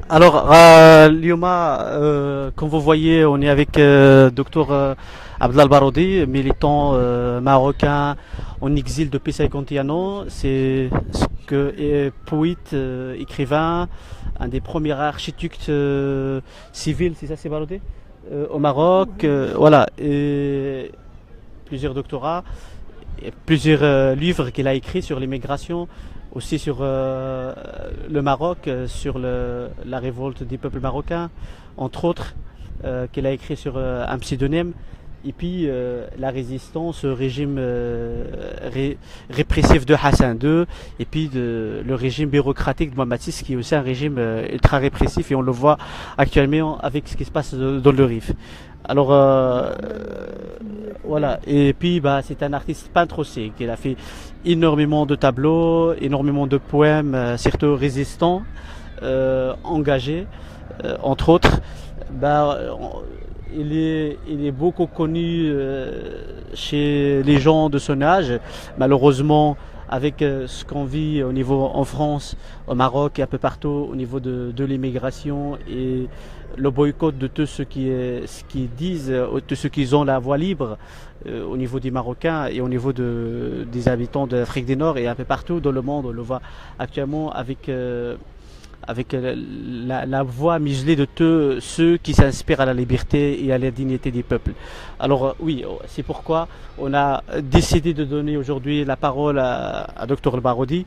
Alors, Lioma, comme vous voyez, on est avec Dr Abdel Baroudi, militant marocain en exil depuis 50 ans. C'est ce que est poète, écrivain, un des premiers architectes civils, c'est ça, c'est Baroudi, au Maroc. Voilà, et plusieurs doctorats, et plusieurs livres qu'il a écrits sur l'immigration, aussi sur le Maroc, sur la révolte des peuples marocains, entre autres, qu'il a écrit sur un pseudonyme. Et puis la résistance au régime répressif de Hassan II, et puis le régime bureaucratique de Mohamed VI, qui est aussi un régime ultra répressif, et on le voit actuellement avec ce qui se passe dans le Rif. Alors voilà, et puis bah, c'est un artiste peintre aussi, qui a fait énormément de tableaux, énormément de poèmes, surtout résistants, engagés, entre autres. Bah, il est beaucoup connu chez les gens de son âge. Malheureusement, avec ce qu'on vit au niveau en France, au Maroc et un peu partout au niveau de l'immigration et le boycott de tous ceux qui disent, de ceux qui ont la voix libre au niveau des Marocains et au niveau des habitants de l'Afrique du Nord et un peu partout dans le monde. On le voit actuellement avec la voix muselée de tous ceux qui s'inspirent à la liberté et à la dignité des peuples. Alors oui, c'est pourquoi on a décidé de donner aujourd'hui la parole à Dr Baroudi,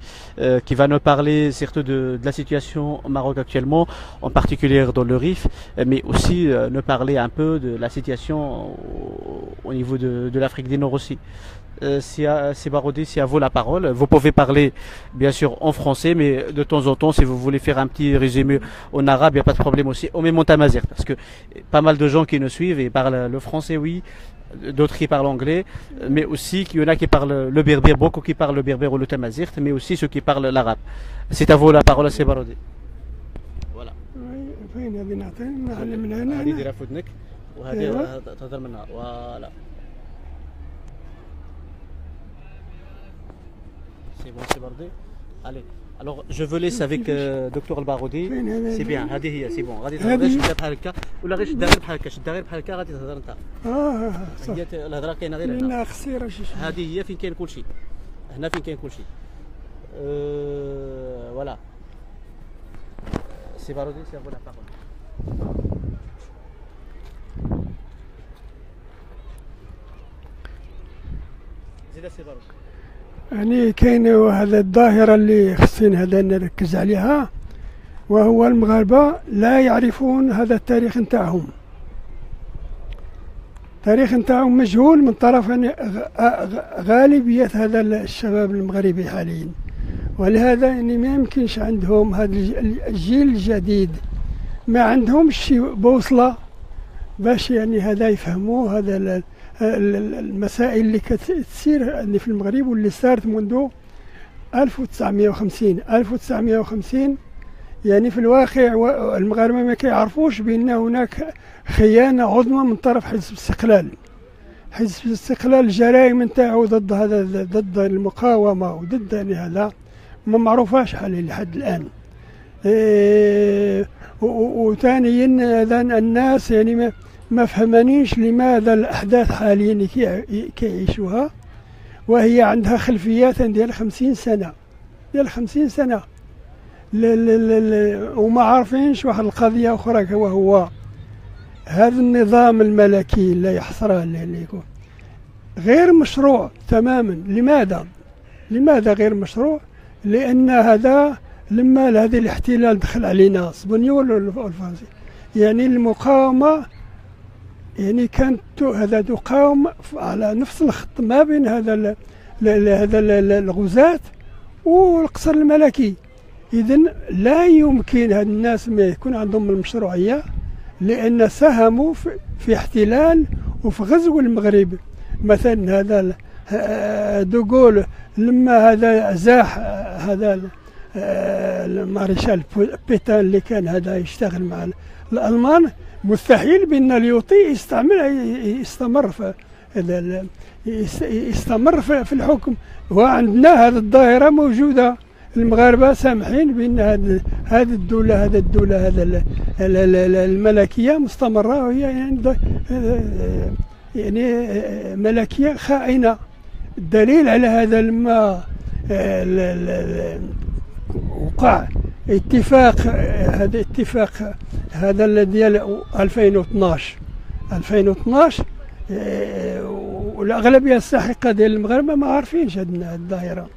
qui va nous parler surtout de la situation au Maroc actuellement, en particulier dans le Rif, mais aussi nous parler un peu de la situation au niveau de l'Afrique du Nord aussi. C'est Baroudi, c'est à vous la parole. Vous pouvez parler bien sûr en français, mais de temps en temps, si vous voulez faire un petit résumé en arabe, il n'y a pas de problème aussi. Au même en tamazight, parce que pas mal de gens qui nous suivent et parlent le français, oui, d'autres qui parlent anglais, mais aussi qu'il y en a qui parlent le berbère, beaucoup qui parlent le berbère ou le tamazight, mais aussi ceux qui parlent l'arabe. C'est à vous la parole, c'est Baroudi. Voilà. فين هذه نعطي من هنا هذه ديرها في ودنك وهذه تهضر منها. Voilà. C'est bon, c'est bordé. Allez. Alors, je vous laisse avec Dr Baroudi. C'est bien, هذه هي, c'est bon. غادي تهضر شدها بحال هكا ولا غير شدها غير بحال هكا, شدها غير بحال هكا غادي تهضر انت. صح. هي الهضره كاينه غير هنا. لأنها قصيرة شي. هذه هي فين كاين كل شيء. هنا فين كاين كل شيء. Voilà. C'est Baroudi, c'est à vous la parole. زيد سي بارودي. يعني كاين هذا الظاهرة اللي خصنا هذا نركز عليها، وهو المغاربة لا يعرفون هذا التاريخ نتاعهم. التاريخ نتاعهم مجهول من طرف غالبية هذا الشباب المغربي حاليا، ولهذا يعني ما يمكنش عندهم هذا الجيل الجديد ما عندهمش شي بوصلة باش يعني هذا يفهموا هذا المسائل اللي كتسير عندي في المغرب واللي صارت منذ 1950 يعني في الواقع المغاربة ما كيعرفوش بأن هناك خيانة عظمى من طرف حزب الاستقلال. حزب الاستقلال الجرائم نتاعو ضد هذا، ضد المقاومة وضد يعني هذا ما معروفاش حاليا لحد الآن. وثانيا هذا الناس يعني ما فهمانيش لماذا الأحداث حاليا كيعيشوها وهي عندها خلفيات ديال 50 سنة، ديال 50 سنة وما عارفينش واحد القضية أخرى، وهو هذا النظام الملكي اللي يحصره اللي يكون غير مشروع تماما. لماذا غير مشروع؟ لأن هذا لما هذا الاحتلال دخل علينا اسبانيول والفرنسي، يعني المقاومة يعني كانت هذا تقاوم على نفس الخط ما بين هذا الغزاة والقصر الملكي. إذن لا يمكن هاد الناس ما يكون عندهم المشروعية، لأن ساهموا في احتلال وفي غزو المغرب. مثلا هذا دوغول لما هذا زاح هذا المارشال بيتان اللي كان هذا يشتغل مع الألمان، مستحيل بأن اليوطي يستمر في الحكم. وعندنا هذه الظاهرة موجودة، المغاربة سامحين بأن هذه الدولة الملكية مستمرة، وهي يعني ملكية خائنة. الدليل على هذا لما وقع اتفاق، هذا الذي 2012 والأغلبية الساحقة ديال المغاربة ما عارفينش هذه الظاهرة.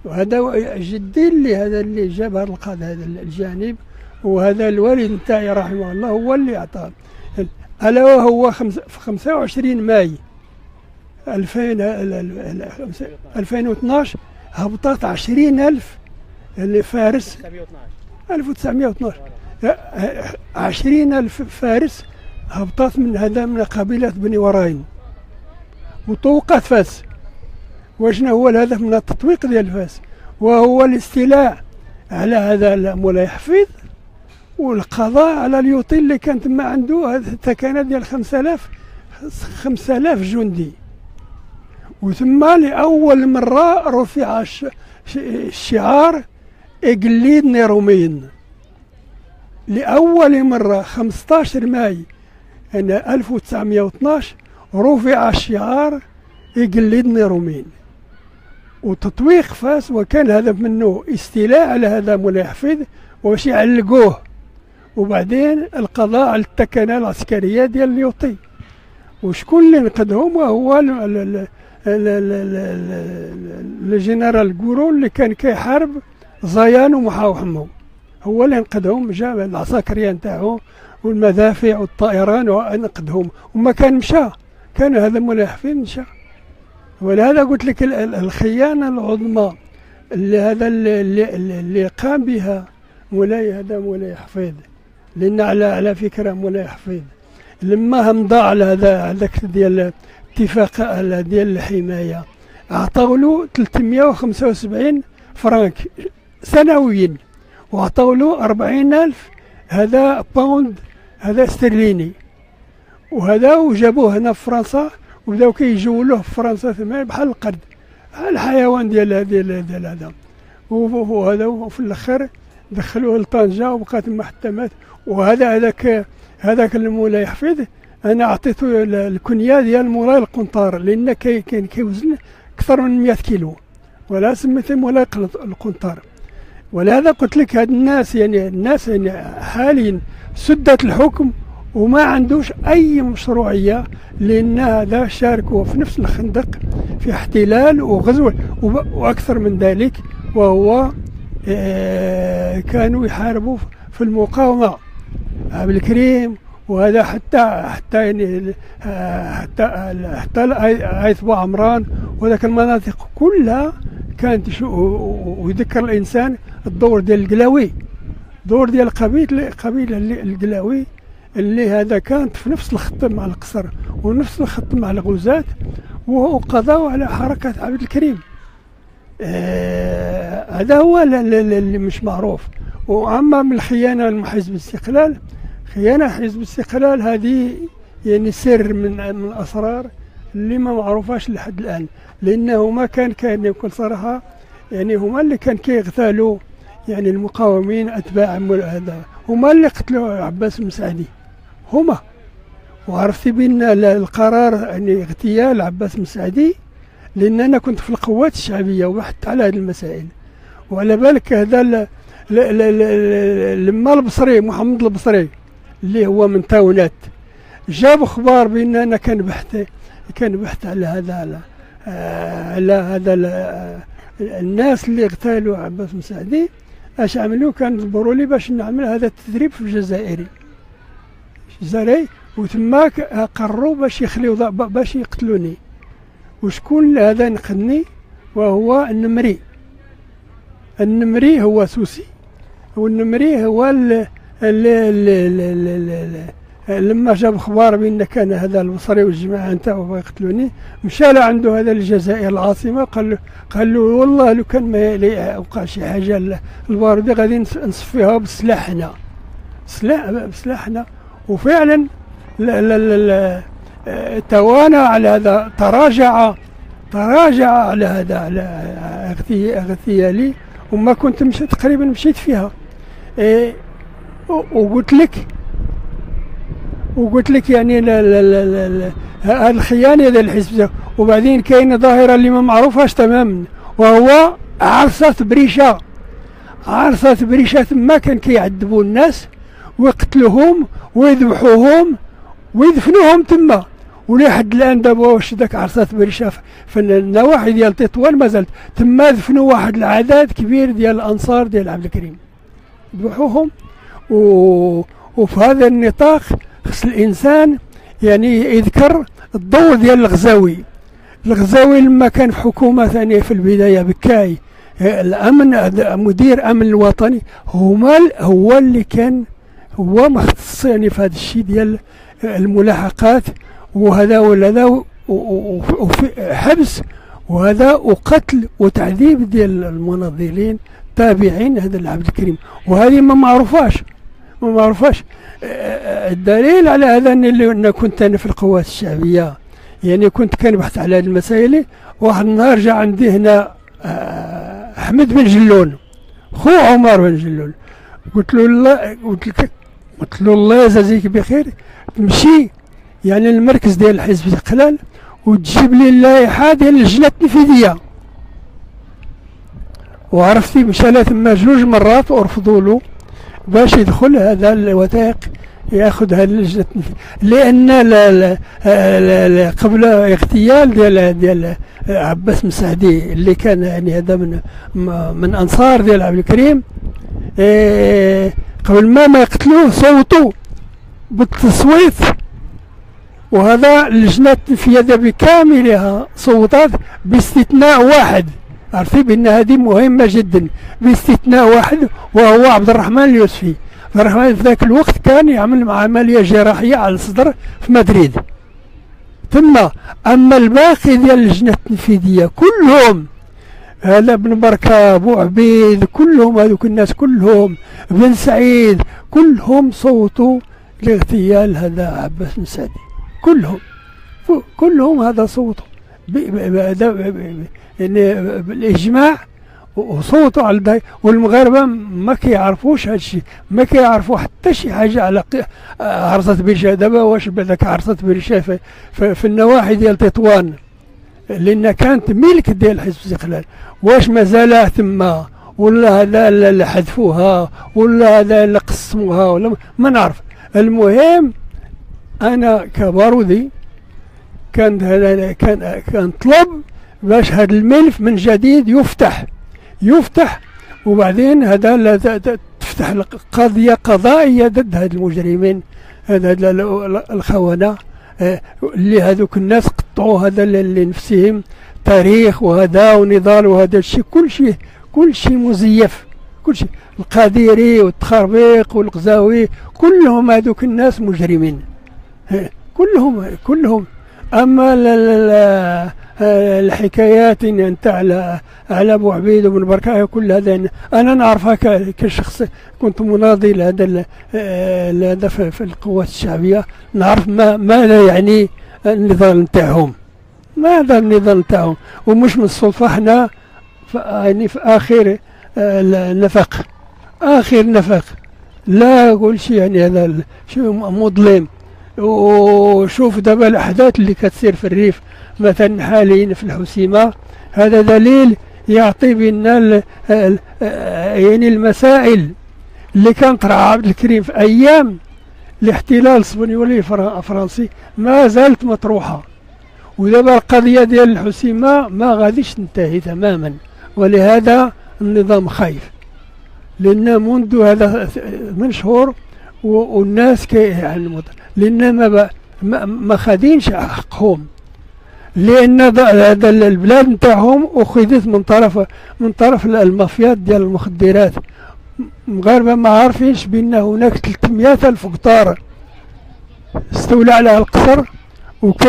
وهذا جدي اللي جاب هذا هذا الجانب، وهذا الوالد نتاعي رحمه الله هو اللي عطاه. ألا وهو في 25 ماي 2012 هبطت 20,000 فارس. 1912 20,000 فارس هبطت من قبيلة بني وراين وطوقت فاس. وشنو هو الهدف من التطويق ديال فاس؟ وهو الاستيلاء على هذا مولاي حفيظ والقضاء على اليوطي اللي كان تما عنده الثكنات ديال 5000 جندي. وثم لأول مرة رفع الشعار إقليد نيرومين. لأول مرة 15 ماي 1912 رفع الشعار إقليد نيرومين وتطويق فاس، وكان الهدف منه استيلاء على هذا مولاي حفيظ واش يعلقوه، وبعدين القضاء على التكنة العسكرية ديال اليوطي. وشكون اللي نقدهم؟ وهو الجنرال قورو اللي كان كيحارب زيان ومحاوحمو، هو اللي نقدهم. جاب العساكرية نتاعو والمدافع والطائران ونقدهم، وما كان مشى، كان هذا مولاي حفيظ مشى. ولهذا قلت لك الخيانة العظمى اللي قام بها مولاي حفيظ. لأن على فكرة مولاي حفيظ لما مضى على هذاك ديال اتفاق ديال الحماية أعطوا له 375 فرنك سنويا، وأعطوا له 40,000 هذا باوند هذا استرليني. وهذا وجابوه هنا في فرنسا وبداو كيجولوه في فرنسا ثم بحال القرد، بحال الحيوان ديال هذا. وهذا وفي الاخر دخلوه لطنجة وبقى تما حتى مات. هذاك المولاي حفيظ انا عطيته الكنيه ديال مولاي القنطار، لان كان كيوزن اكثر من 100 كيلو، ولا سميته مولاي القنطار. ولهذا قلت لك هاد الناس يعني حاليا سدت الحكم وما عندوش اي مشروعيه، لان هذا شاركوا في نفس الخندق في احتلال وغزو واكثر من ذلك، وهو كانوا يحاربوا في المقاومه عبد الكريم. وهذا حتى عيث بوعمران وذاك المناطق كلها كانت ويذكر الانسان الدور ديال القلاوي، دور ديال قبيله القلاوي اللي هذا كانت في نفس الخط مع القصر ونفس الخط مع الغزاة، وقضوا على حركة عبد الكريم. هذا هو اللي مش معروف. وأما من الخيانة لحزب الاستقلال، خيانة حزب الاستقلال هذه يعني سر من الأسرار اللي ما معروفاش لحد الآن، لأنه ما كان بكل صراحة يعني هما اللي كان كيغتالوا يعني المقاومين أتباع هذا، هما اللي قتلوا عباس المسعدي هما. وعرفت بأن القرار يعني اغتيال عباس المسعدي لأن أنا كنت في القوات الشعبية وبحثت على هذه المسائل. وعلى بالك هذا لما البصري محمد البصري اللي هو من تاونات جاب اخبار بان انا كان بحث على هذا الناس اللي اغتالوا عباس مسعدي. اش عملوا؟ كان جبروا لي باش نعمل هذا التدريب في الجزائري وتماك قرروا باش يقتلوني. وشكون هذا نقدني؟ وهو النمري هو سوسي، والنمري هو لما جاب اخبار بان كان هذا البصري والجماعه نتاعو يقتلوني، مشى لعنده هذا الجزائر العاصمه قال له والله لو كان ما وقع شي حاجه البارودي غادي نصفيها بسلاحنا بسلاحنا. وفعلا توانى على هذا، تراجع على هذا على اغتيالي، وما كنت مشيت تقريبا مشيت فيها. وقلت لك يعني هذا الخيانة ديال الحزب. وبعدين كاينه ظاهرة اللي ما معروفاش تماما، وهو عرصة بريشة. عرصة بريشة تما كان كيعذبوا الناس ويقتلوهم ويذبحوهم ويدفنوهم تما. ولحد الان دابا واش داك عرصة بريشة في النواحي ديال تطوان مازالت تما، دفنوا واحد العدد كبير ديال الانصار ديال عبد الكريم، ذبحوهم. وفي هذا النطاق خص الانسان يعني يذكر الدور ديال الغزاوي. الغزاوي لما كان في حكومه ثانيه في البدايه بكاي الامن، مدير الامن الوطني، هو اللي كان هو مختص يعني في هذا الشيء ديال الملاحقات وهذا وهذا وحبس وهذا وقتل وتعذيب ديال المناضلين تابعين هذا لعبد الكريم. وهذه ما معروفاش. الدليل على هذا أن كنت أنا في القوات الشعبية، يعني كنت كنبحث على هذه المسائل. واحد النهار جاء عندي هنا أحمد بن جلون، خو عمر بن جلون. قلت له الله يجازيك بخير، تمشي يعني المركز ديال الحزب الاستقلال وتجيب لي اللائحة ديال اللجنة التنفيذية. وعرفتي مشى له ثم 2 مرات ورفضوا له باش يدخل هذا الوثائق ياخذ هذه اللجنه لان قبل اغتيال ديال عباس مسعدي اللي كان يعني هذا من انصار ديال عبد الكريم، قبل ما يقتلوه صوتوا بالتصويت، وهذا اللجنه التنفيذيه بكاملها صوتات باستثناء واحد. عرفتي بان هذه مهمه جدا، باستثناء واحد وهو عبد الرحمن اليوسفي. عبد الرحمن في ذاك الوقت كان يعمل مع عمليه جراحيه على الصدر في مدريد. ثم اما الباقي ديال اللجنه التنفيذيه كلهم، هذا بن بركه، بو عبيد، كلهم هذوك الناس كلهم، بن سعيد، كلهم صوتوا لاغتيال هذا عباس مسعدي. كلهم هذا صوتوا يعني بالاجماع وصوتوا على الداي. والمغاربه ما كيعرفوش هذا الشيء، ما كيعرفوا حتى شي حاجه على عرصة بريشة. دابا واش بدك عرصة بريشة في النواحي ديال تطوان لان كانت ملك ديال حزب الاستقلال، واش مازال ثم ولا هذا اللي حذفوها ولا هذا اللي قسموها ولا ما نعرف. المهم انا كبارودي كان طلب باش هذا الملف من جديد يفتح وبعدين هذا تفتح القضية قضائية ضد هاد المجرمين، هذا الخونة اللي هذوك الناس قطعوا هذا لنفسهم تاريخ وهذا ونضال وهذا الشيء. كل شيء مزيف، كل شيء. القادري والتخربيق والغزاوي كلهم هذوك الناس مجرمين كلهم. اما الحكايات ان انت على ابو عبيد وبن بركه كل هذا انا نعرفها كشخص كنت مناضل هذا في القوات الشعبيه، نعرف ماذا يعني النضال نتاعهم، ماذا النضال نتاعهم. ومش من الصدفه احنا يعني في اخر نفق لا اقول شيء يعني هذا شيء مظلم. وشوف دابا الاحداث اللي كتصير في الريف مثلا حاليا في الحسيمه، هذا دليل يعطي بان يعني المسائل اللي كان طرح عبد الكريم في ايام الاحتلال الاسبانيولي الفرنسي ما زالت مطروحه. ودابا القضيه ديال الحسيمه ما غاديش تنتهي تماما، ولهذا النظام خايف لان منذ هذا من شهور والناس يعني لان ما خادينش حقهم، لان هذا البلاد نتاعهم اخذت من طرف المافيات ديال المخدرات. المغاربه ما عارفينش بان هناك 300,000 قطار استولى على القصر وكي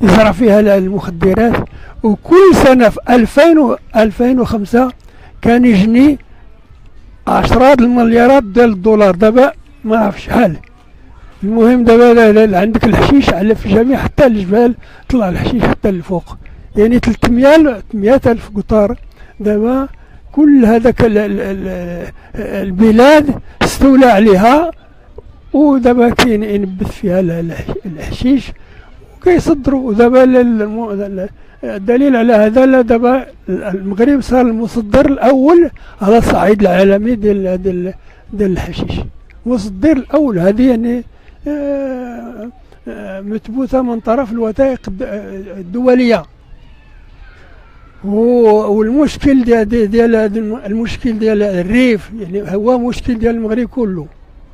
يزرع فيها المخدرات. وكل سنه في 2005 كان يجني عشرات المليارات ديال الدولار. دابا ما عرف شحال. المهم دابا عندك الحشيش على في جميع حتى الجبال طلع الحشيش حتى لفوق، يعني 300,000 قطار دابا كل هذاك البلاد استولى عليها، ودابا كاين ينبت فيها الحشيش وكيصدروا. ودابا الدليل على هذا، دابا المغرب صار المصدر الاول على الصعيد العالمي ديال الحشيش، المصدر الاول. هذه يعني مثبوته من طرف الوثائق الدوليه. والمشكل ديال المشكل ديال الريف يعني هو مشكل ديال المغرب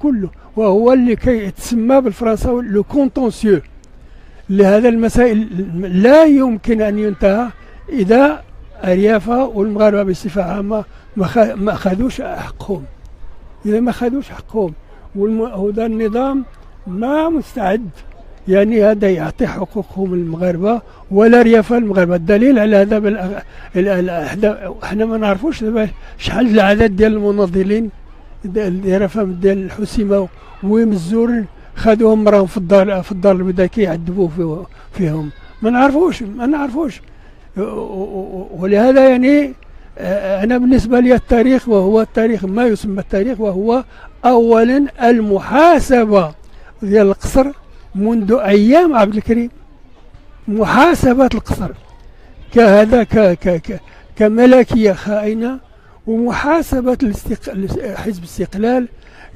كله، وهو اللي كيتسمى بالفرنساوي لو كونتونسيو. لهذا المسائل لا يمكن ان ينتهى اذا الريافه والمغاربه بصفه عامه ما اخذوش حقهم. اذا ما اخذوش حقهم، وهذا النظام ما مستعد يعني هذا يعطي حقوقهم المغاربه ولا ريافه المغاربه. الدليل على هذا احنا ما نعرفوش دابا شحال العدد ديال المناضلين ديال الحسيمه ومزور خذوهم راهم في الدار البيضاء كيعذبوا فيهم. ما نعرفوش. ولهذا يعني انا بالنسبه لي التاريخ، وهو التاريخ ما يسمى التاريخ، وهو اولا المحاسبه ديال القصر منذ ايام عبد الكريم، محاسبه القصر كهذا كملكيه خائنه، ومحاسبه حزب الاستقلال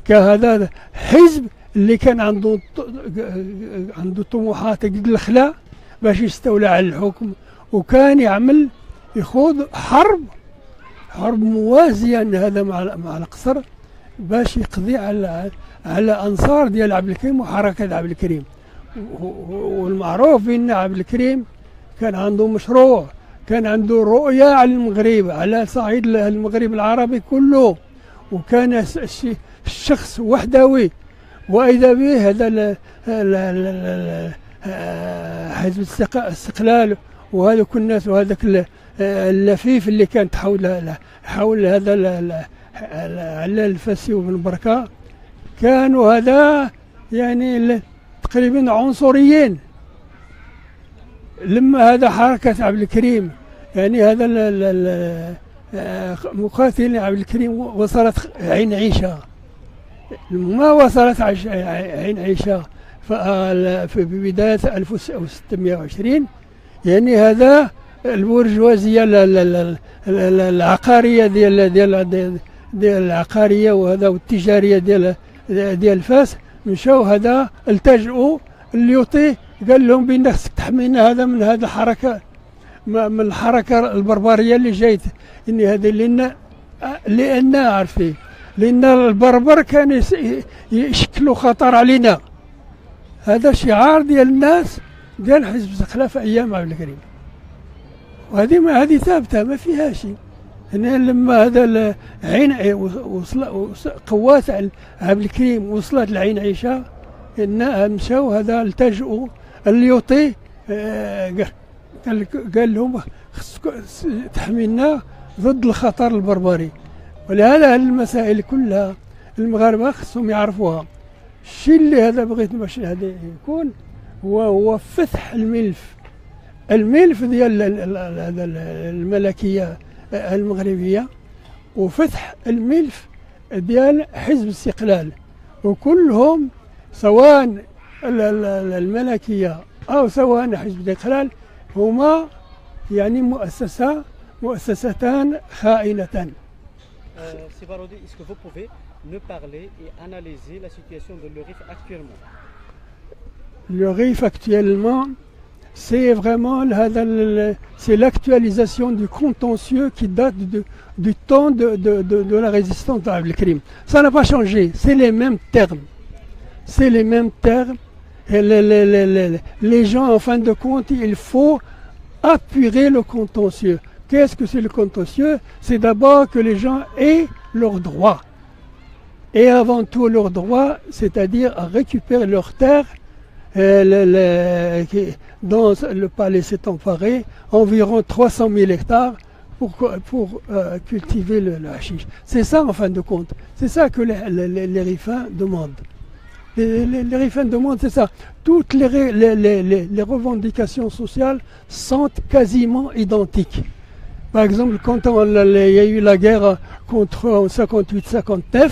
كهذا حزب اللي كان عنده طموحات قد الخلا باش يستولى على الحكم، وكان يخوض حرب موازيه هذا مع القصر باش يقضي على انصار ديال عبد الكريم وحركه عبد الكريم. والمعروف بان عبد الكريم كان عنده مشروع، كان عنده رؤيه على المغرب، على صعيد المغرب العربي كله، وكان الشخص وحدوي. واذا به هذا حزب الاستقلال وهذوك الناس وهذاك اللفيف اللي كانت حول هذا على الفاسي وبن بركه، كانوا هذا يعني تقريبا عنصريين. لما هذا حركه عبد الكريم يعني هذا مقاتلين عبد الكريم وصلت عين عيشه، ما وصلت عين عيشه في بداية 1620. يعني هذا البرجوازية العقارية ديال العقارية وهذا والتجارية ديال فاس مشاو هذا التجؤوا الليوطي، قال لهم بان خصك تحمينا هذا من هذه الحركة، من الحركة البربرية اللي جايت. ان هذه لان عارفين لان البربر كان يشكلوا خطر علينا. هذا شعار ديال الناس ديال حزب الاستقلال في ايام عبد الكريم، وهذه ثابته ما فيها شيء. هنا لما هذا عين قوات عبد الكريم وصلت لعين عيشه، ان مشاو هذا التجؤوا الليوطي، قال لهم خصكم تحمينا ضد الخطر البربري. ولهذا المسائل كلها المغاربه خصهم يعرفوها. الشيء اللي هذا بغيت باش هذا يكون هو فتح الملف ديال الملكيه المغربيه، وفتح الملف ديال حزب الاستقلال، وكلهم سواء الملكيه او سواء حزب الاستقلال هما يعني مؤسستان خائنتان. Sir Barodi, est-ce que vous pouvez nous parler et analyser la situation de le RIF actuellement? Le RIF actuellement, c'est vraiment c'est l'actualisation du contentieux qui date du temps de la résistance d'Abd el-Krim. Ça n'a pas changé, c'est les mêmes termes. C'est les mêmes termes. Et les gens, en fin de compte, il faut apurer le contentieux. Qu'est-ce que c'est le contentieux? C'est d'abord que les gens aient leurs droits. Et avant tout leurs droits, c'est-à-dire à récupérer leurs terres. Dans le palais s'est emparé environ 300 000 hectares pour cultiver le hashish. C'est ça en fin de compte. C'est ça que les rifins demandent. Les rifins demandent, c'est ça. Toutes les revendications sociales sont quasiment identiques. Par exemple, quand il y a eu la guerre contre en 58-59,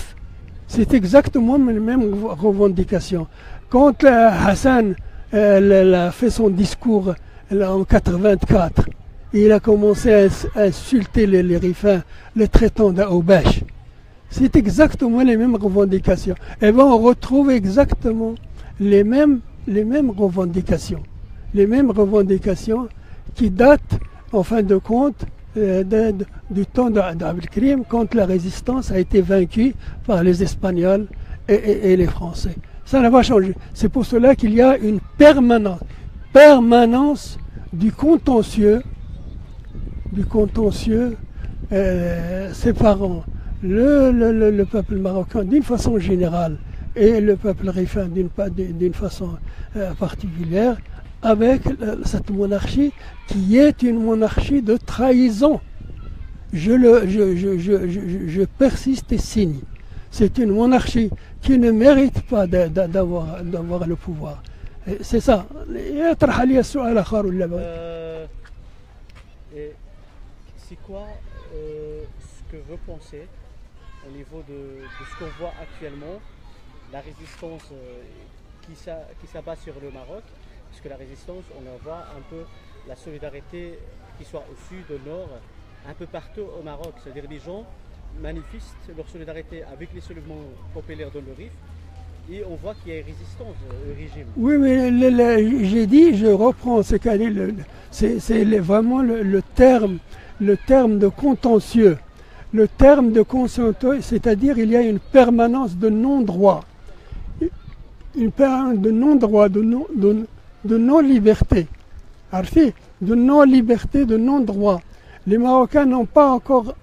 c'est exactement les mêmes revendications. Quand Hassan a fait son discours en 84, il a commencé à insulter les Rifins, les traitants d'Aoubache. C'est exactement les mêmes revendications. Et bien on retrouve exactement les mêmes revendications. Les mêmes revendications qui datent, en fin de compte, du temps d'Abdelkrim, quand la résistance a été vaincue par les Espagnols et les Français. Ça n'a pas changé. C'est pour cela qu'il y a une permanence du contentieux séparant le peuple marocain d'une façon générale et le peuple rifin d'une façon particulière, avec cette monarchie qui est une monarchie de trahison. Je persiste et signe. C'est une monarchie qui ne mérite pas d'avoir le pouvoir. C'est ça. C'est quoi ce que vous pensez au niveau de ce qu'on voit actuellement, la résistance qui s'abat sur le Maroc, puisque la résistance, on en voit un peu la solidarité qui soit au sud, au nord, un peu partout au Maroc. C'est-à-dire les gens manifestent leur solidarité avec les soulèvements populaires de le Rif, et on voit qu'il y a une résistance au régime. Oui, mais j'ai dit, je reprends, c'est vraiment le terme de contentieux. Le terme de contentieux, c'est-à-dire il y a une permanence de non-droit. Une permanence de non-droit, de non-liberté. De non-liberté, de non-droit. Les Marocains n'ont pas encore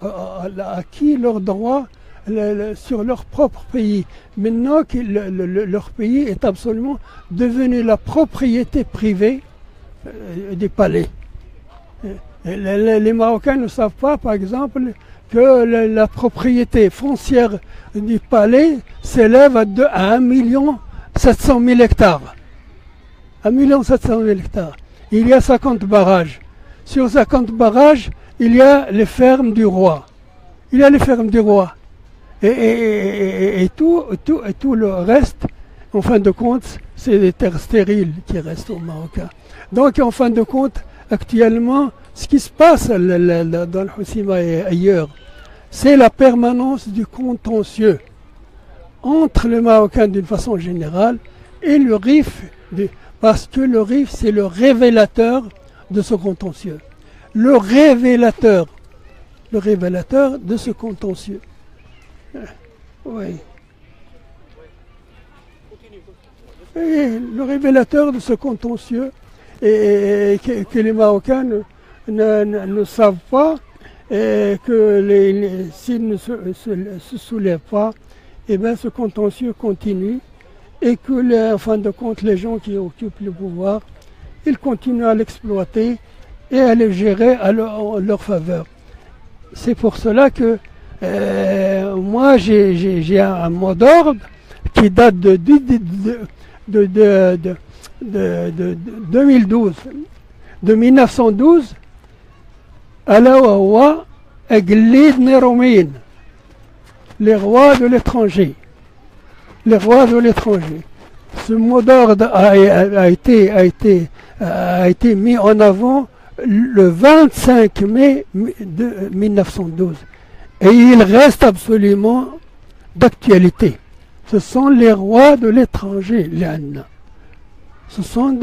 acquis leurs droits sur leur propre pays. Maintenant que leur pays est absolument devenu la propriété privée des palais. Les Marocains ne savent pas, par exemple, que la propriété foncière du palais s'élève à 1 700 000 hectares. 1 700 000 hectares. Il y a 50 barrages. Sur 50 barrages, il y a les fermes du roi. Et tout le reste, en fin de compte, c'est des terres stériles qui restent aux Marocains. Donc, en fin de compte, actuellement, ce qui se passe dans le Hoceima et ailleurs, c'est la permanence du contentieux entre les Marocains d'une façon générale et le Rif, parce que le Rif, c'est le révélateur de ce contentieux. Le révélateur de ce contentieux. Oui. Et le révélateur de ce contentieux et que les Marocains ne savent pas, et que s'ils ne se soulèvent pas, et bien ce contentieux continue et que en fin de compte les gens qui occupent le pouvoir, ils continuent à l'exploiter et à le gérer à leur faveur. C'est pour cela que moi j'ai un mot d'ordre qui date de 2012, de 1912, ألا وهو أقليد نيرومين, les rois de l'étranger. Les rois de l'étranger. Ce mot d'ordre a été mis en avant le 25 mai 1912. Et il reste absolument d'actualité. Ce sont les rois de l'étranger, l'Anna. Ce sont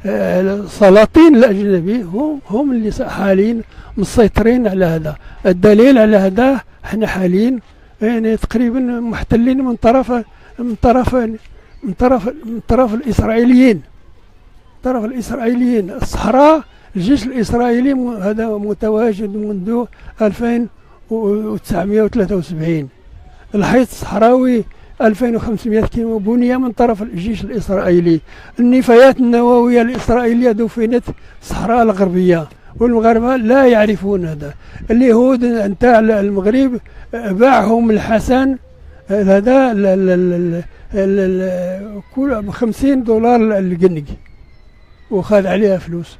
السلاطين الأجنبي هم اللي حاليا مسيطرين على هذا. الدليل على هذا احنا حاليا يعني تقريبا محتلين من طرف الإسرائيليين. الصحراء الجيش الإسرائيلي هذا متواجد منذ 1973. الحيط الصحراوي 2500 كيلو بني من طرف الجيش الإسرائيلي. النفايات النووية الإسرائيلية دفنت الصحراء الغربية، والمغاربة لا يعرفون هذا. اليهود نتاع المغرب باعهم الحسن هذا كل $50 الجنيه، وخذ عليها فلوس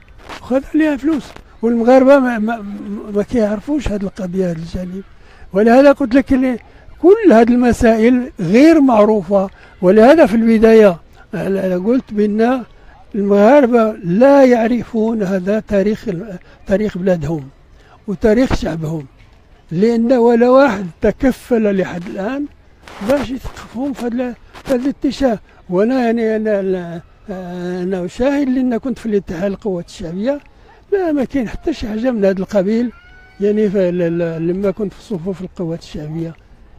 والمغاربة ما كيعرفوش هذه القضية، هذا الجانب. ولهذا قلت لك كل هذه المسائل غير معروفة. ولهذا في البداية أنا قلت بأن المغاربة لا يعرفون هذا تاريخ بلادهم وتاريخ شعبهم، لأن ولا واحد تكفل لحد الآن باش يثقفهم في هذا الاتجاه. وأنا يعني أنا أشاهد لأن كنت في الاتحاد القوات الشعبية، لا ما كاين حتى شي حاجة من هذا القبيل. يعني لما كنت في صفوف القوات الشعبية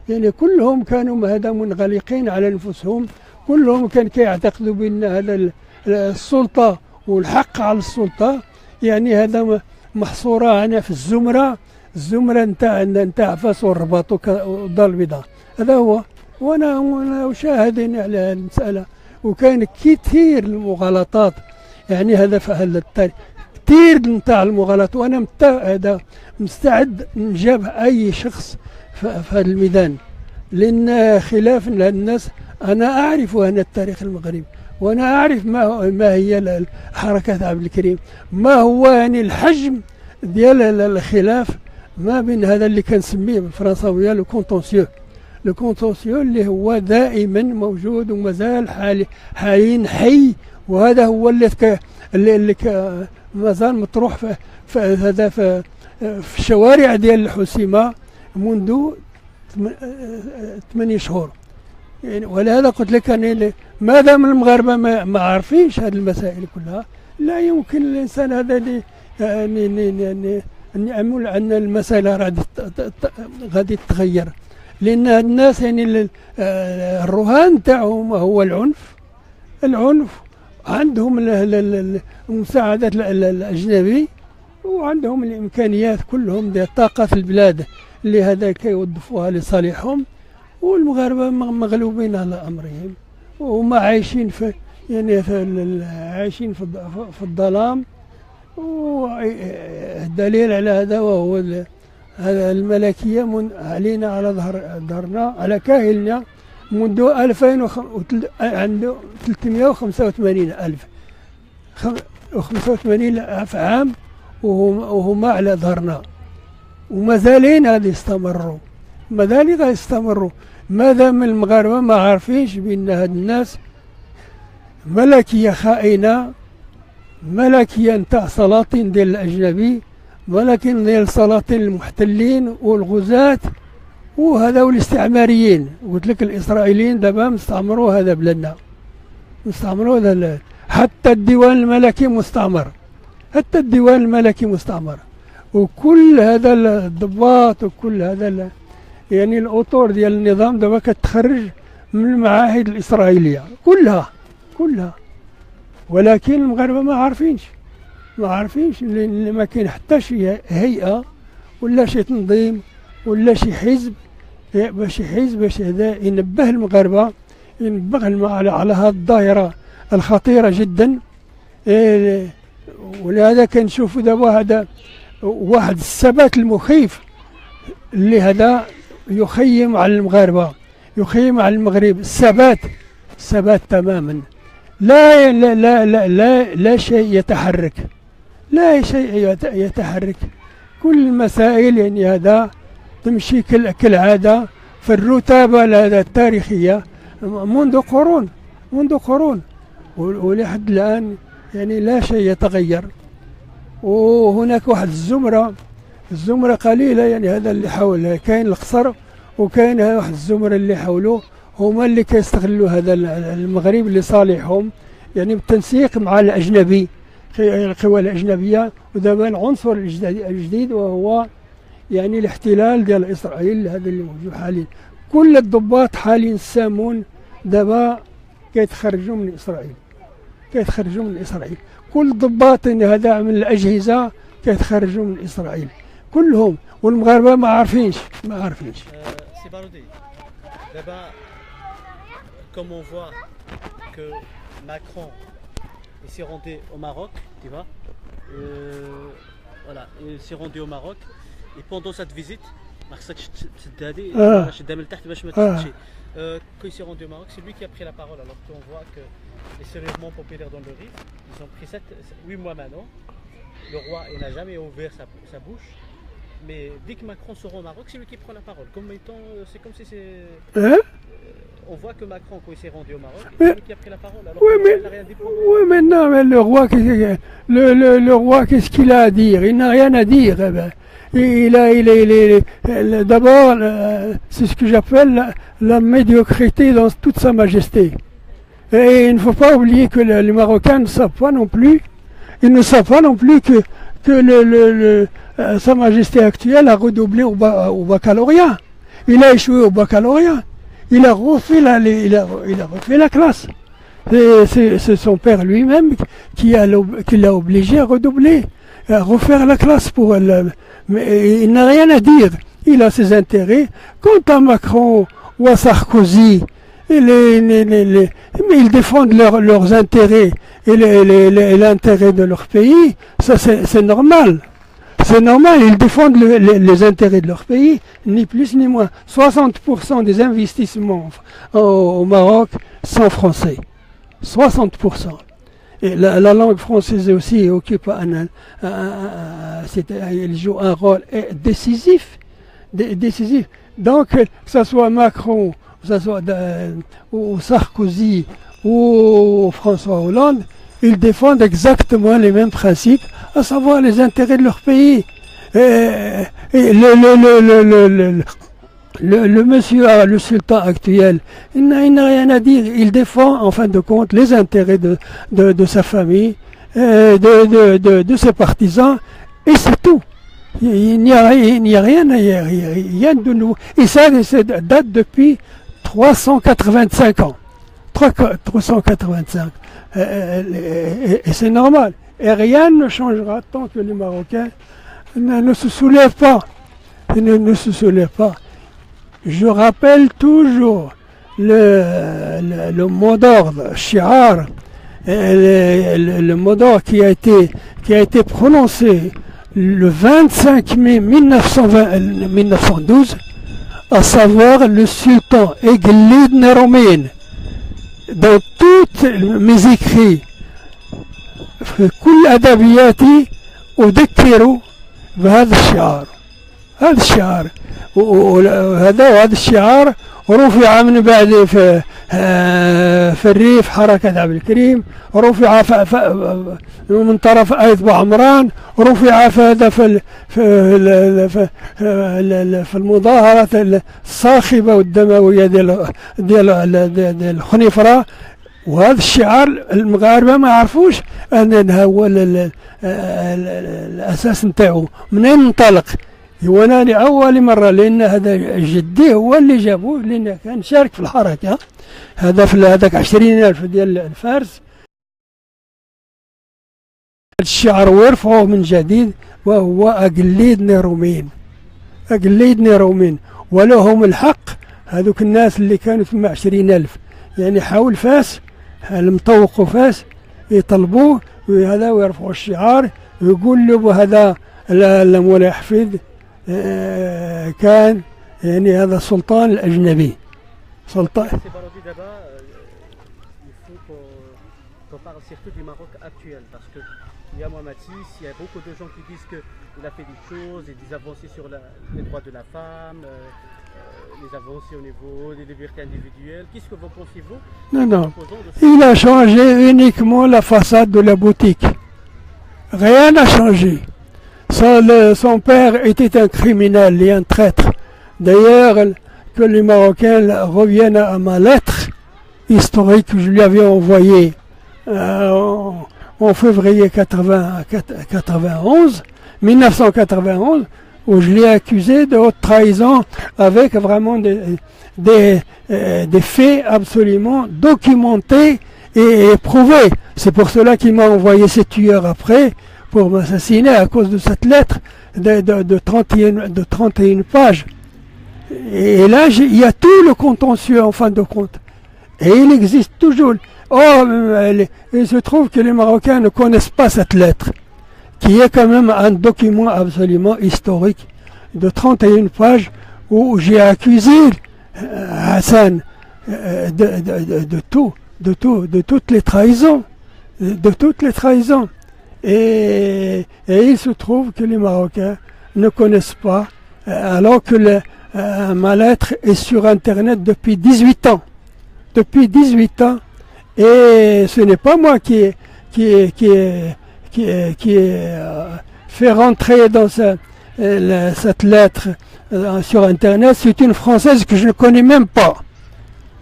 يعني كلهم كانوا هذا منغلقين على أنفسهم، كلهم كان كيعتقدوا بأن هذا السلطة والحق على السلطة يعني هذا محصورة أنا في الزمرة نتاع فاس والرباط والدار البيضاء. هذا هو. وأنا أشاهد على هذه المسألة، وكان كثير المغالطات. يعني هذا في هذا التاريخ كثير نتاع المغالطات، وأنا هذا مستعد نجاب أي شخص في هذا الميدان، لأن خلاف الناس أنا أعرف أن التاريخ المغربي، وأنا أعرف ما هي حركة عبد الكريم، ما هو يعني الحجم ديال الخلاف ما بين هذا اللي كنسميه بالفرنساوية لو كونتونسيو اللي هو دائما موجود ومازال حاليا حي. وهذا هو اللي مازال مطروح في الشوارع ديال الحسيمة منذ 8 شهور. يعني ولهذا قلت لك يعني ما دام المغاربه ما عارفينش هذه المسائل كلها، لا يمكن الانسان هذا ان يامل ان المساله غادي تتغير. لان الناس يعني الرهان تاعهم هو العنف. عندهم المساعدات الأجنبي، وعندهم الإمكانيات كلهم ديال طاقة البلاد اللي هذا كيوظفوها لصالحهم. والمغاربة مغلوبين على أمرهم، وهم عايشين عايشين في الظلام. والدليل على هذا وهو هذا الملكية علينا على ظهرنا على كاهلنا منذ 385 ألف عام، وهما على ظهرنا ومازالين غادي يستمروا. ما دام المغاربة ما عارفينش بأن هاد الناس ملكية خائنة، ملكية نتاع سلاطين ديال الأجنبي، ولكن ديال سلاطين المحتلين والغزاة وهذا والاستعماريين. قلت لك الإسرائيليين دابا مستعمروا هذا بلادنا، مستعمروا هذا. حتى الديوان الملكي مستعمر، وكل هذا الضباط وكل هذا يعني الأطر ديال النظام دابا كتخرج من المعاهد الإسرائيلية كلها. ولكن المغاربة ما عارفينش لأن ما كاين حتى شي هيئة ولا شي تنظيم ولا شي حزب باش هذا ينبه المغاربة، على هذه الظاهرة الخطيرة جدا. ولهذا كنشوفوا دابا هذا واحد الثبات المخيف اللي هذا يخيم على المغاربة، يخيم على المغرب. ثبات تماما، لا شيء يتحرك. كل المسائل يعني هذا تمشي كالعادة في الرتابة التاريخية منذ قرون، ولحد الآن يعني لا شيء يتغير. وهناك واحد الزمرة قليلة يعني هذا اللي حولها، كاين القصر وكاين واحد الزمرة اللي حوله، هما اللي كيستغلوا هذا المغرب لصالحهم، يعني بالتنسيق مع الأجنبي، القوى الأجنبية. ودابا العنصر الجديد وهو يعني الاحتلال ديال إسرائيل هذا اللي موجود حاليا. كل الضباط حاليا السامون دابا كيتخرجوا من إسرائيل، كل الضباط هذا من الأجهزة كيتخرجوا من إسرائيل كلهم، والمغاربة ما عارفينش. سي بارودي دابا comme on voit que Macron il s'est rendu au Maroc, tu vois, voilà, il s'est rendu au Maroc et pendant cette visite ما خصكش تسد هذه شدها من تحت باش ما تسدش. Quand il s'est rendu au Maroc, c'est lui qui a pris la parole, alors qu'on voit que les soulèvements populaires dans le Rif, ils ont pris 8 mois maintenant, le roi il n'a jamais ouvert sa bouche. Mais dès que Macron sera au Maroc, c'est lui qui prend la parole. C'est comme si c'est. Hein? On voit que Macron, quand il s'est rendu au Maroc, Mais- c'est lui qui a pris la parole. Alors Oui, qu'il n'a rien dit pour lui. Oui, mais non, mais le roi, qu'est-ce qu'il a à dire? Il n'a rien à dire. Eh ben. D'abord, c'est ce que j'appelle la médiocrité dans toute sa majesté. Et il ne faut pas oublier que les Marocains ne savent pas non plus, ils ne savent pas non plus que Sa Majesté actuelle a redoublé au baccalauréat. Il a échoué au baccalauréat. Il a refait la classe. C'est son père lui-même qui l'a obligé à redoubler, à refaire la classe pour elle. Mais il n'a rien à dire. Il a ses intérêts. Quant à Macron ou à Sarkozy, mais ils défendent leurs intérêts et l'intérêt de leur pays. Ça, c'est normal. C'est normal, ils défendent les intérêts de leur pays, ni plus ni moins. 60% des investissements au Maroc sont français. 60%. Et la langue française aussi occupe elle joue un rôle décisif. Donc, que ce soit Macron, que ce soit ou Sarkozy ou François Hollande, ils défendent exactement les mêmes principes, à savoir les intérêts de leur pays. Et le monsieur, le sultan actuel, il n'a rien à dire. Il défend, en fin de compte, les intérêts de sa famille, de ses partisans, et c'est tout. Il n'y a rien ailleurs, rien de nouveau. Et ça date depuis 385 ans. 385. Et c'est normal. Et rien ne changera tant que les Marocains ne se soulèvent pas. Ne se soulèvent pas. Je rappelle toujours le mot d'ordre, shi'ar, le mot d'ordre qui a été prononcé le 25 mai 1912, à savoir le sultan Eglid Neromin. Dans tous mes écrits, كل أدبياتي أذكر بهذا الشعار. هذا الشعار وهذا الشعار رفع من بعد في الريف حركة عبد الكريم، رفع من طرف آية بوعمران، رفع في المظاهرة الصاخبة والدموية ديال الخنيفرة. وهذا الشعار المغاربة ما يعرفوش أن هو الأساس نتاعو. منين انطلق؟ وانا لأول مرة، لأن هذا جدي هو اللي جابوه، لأن كان شارك في الحركة. هذا في هذاك 20,000 ديال الفارس. الشعر ويرفعوه من جديد، وهو أقليد نيرومين. أقليد نيرومين ولهم الحق هذوك الناس اللي كانوا ثم 20,000 يعني حول فاس، المطوق فاس، يطلبوه وهذا ويرفعوا الشعار ويقول له هذا مولاي حفيظ كان يعني هذا السلطان الأجنبي. سلطان. Il faut qu'on parle surtout du Maroc actuel, parce qu'il y a Mohamed VI, il y a beaucoup de gens qui disent qu'il a fait des choses et des avancées sur les droits de la femme, les avancées au niveau des libertés individuelles. Qu'est-ce que vous pensez, vous? Non. Il a changé uniquement la façade de la boutique. Rien n'a changé. Son père était un criminel et un traître. D'ailleurs, que les Marocains reviennent à ma lettre historique que je lui avais envoyée en février 1991, où je l'ai accusé de haute trahison avec vraiment des faits absolument documentés et prouvés. C'est pour cela qu'il m'a envoyé ces tueurs après, pour m'assassiner à cause de cette lettre de 31 pages. Et là, il y a tout le contentieux en fin de compte. Et il existe toujours. Il se trouve que les Marocains ne connaissent pas cette lettre, qui est quand même un document absolument historique de 31 pages où j'ai accusé Hassan de toutes les trahisons. Et il se trouve que les Marocains ne connaissent pas, alors que ma lettre est sur Internet depuis 18 ans. Depuis 18 ans. Et ce n'est pas moi qui fait rentrer dans cette lettre sur Internet. C'est une Française que je ne connais même pas.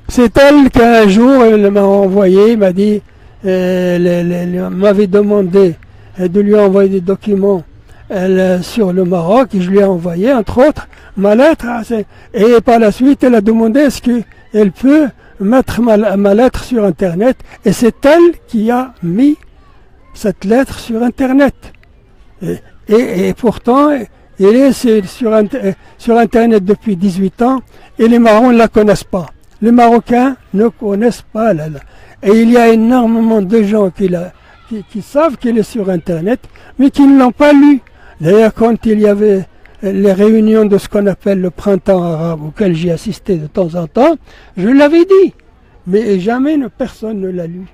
C'est elle qu'un jour, elle m'a envoyé, m'a dit, m'avait demandé de lui envoyer des documents sur le Maroc, et je lui ai envoyé, entre autres, ma lettre. Et par la suite, elle a demandé est-ce qu'elle peut mettre ma lettre sur Internet, et c'est elle qui a mis cette lettre sur Internet. Et pourtant, elle est sur Internet depuis 18 ans, et les Marocains ne la connaissent pas. Les Marocains ne connaissent pas et il y a énormément de gens qui savent qu'elle est sur Internet, mais qui ne l'ont pas lu. D'ailleurs, quand il y avait les réunions de ce qu'on appelle le printemps arabe, auquel j'ai assisté de temps en temps, je l'avais dit. Mais jamais personne ne l'a lu.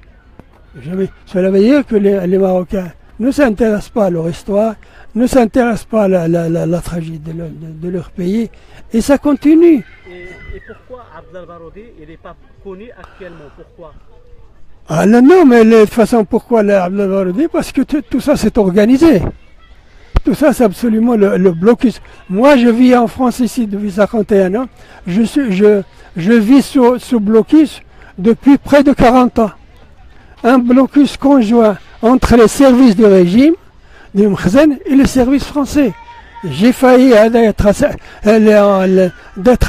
Jamais. Cela veut dire que les Marocains ne s'intéressent pas à leur histoire, ne s'intéressent pas à la tragédie de leur pays, et ça continue. Et pourquoi Abdel Baroudi n'est pas connu actuellement? Pourquoi? Ah non, mais de toute façon, pourquoi Abdel Baroudi? Parce que tout ça c'est organisé. Tout ça c'est absolument le blocus. Moi je vis en France ici depuis 51 ans. Je vis sous blocus depuis près de 40 ans. Un blocus conjoint entre les services du régime, du Mkhzen, et les services français. J'ai failli d'être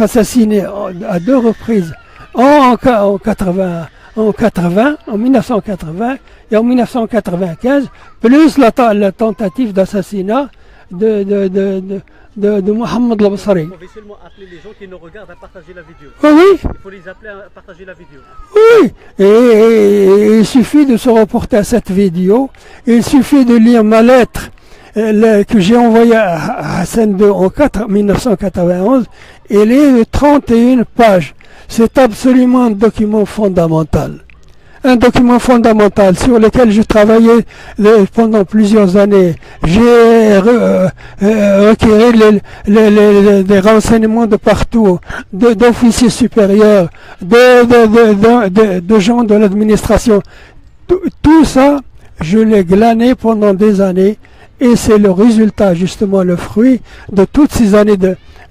assassiné à 2 reprises en 1980 et en 1995, plus la tentative d'assassinat de Mohamed al-Basri. Il faut seulement appeler les gens qui nous regardent à partager la vidéo. Oui. Il faut les appeler à partager la vidéo. Oui, et il suffit de se reporter à cette vidéo, il suffit de lire ma lettre que j'ai envoyée à Hassan II en 1991, elle est de 31 pages. C'est absolument un document fondamental. Un document fondamental sur lequel je travaillais pendant plusieurs années. J'ai requéré des renseignements de partout, d'officiers supérieurs, de gens de l'administration. Tout ça, je l'ai glané pendant des années, et c'est le résultat, justement, le fruit de toutes ces années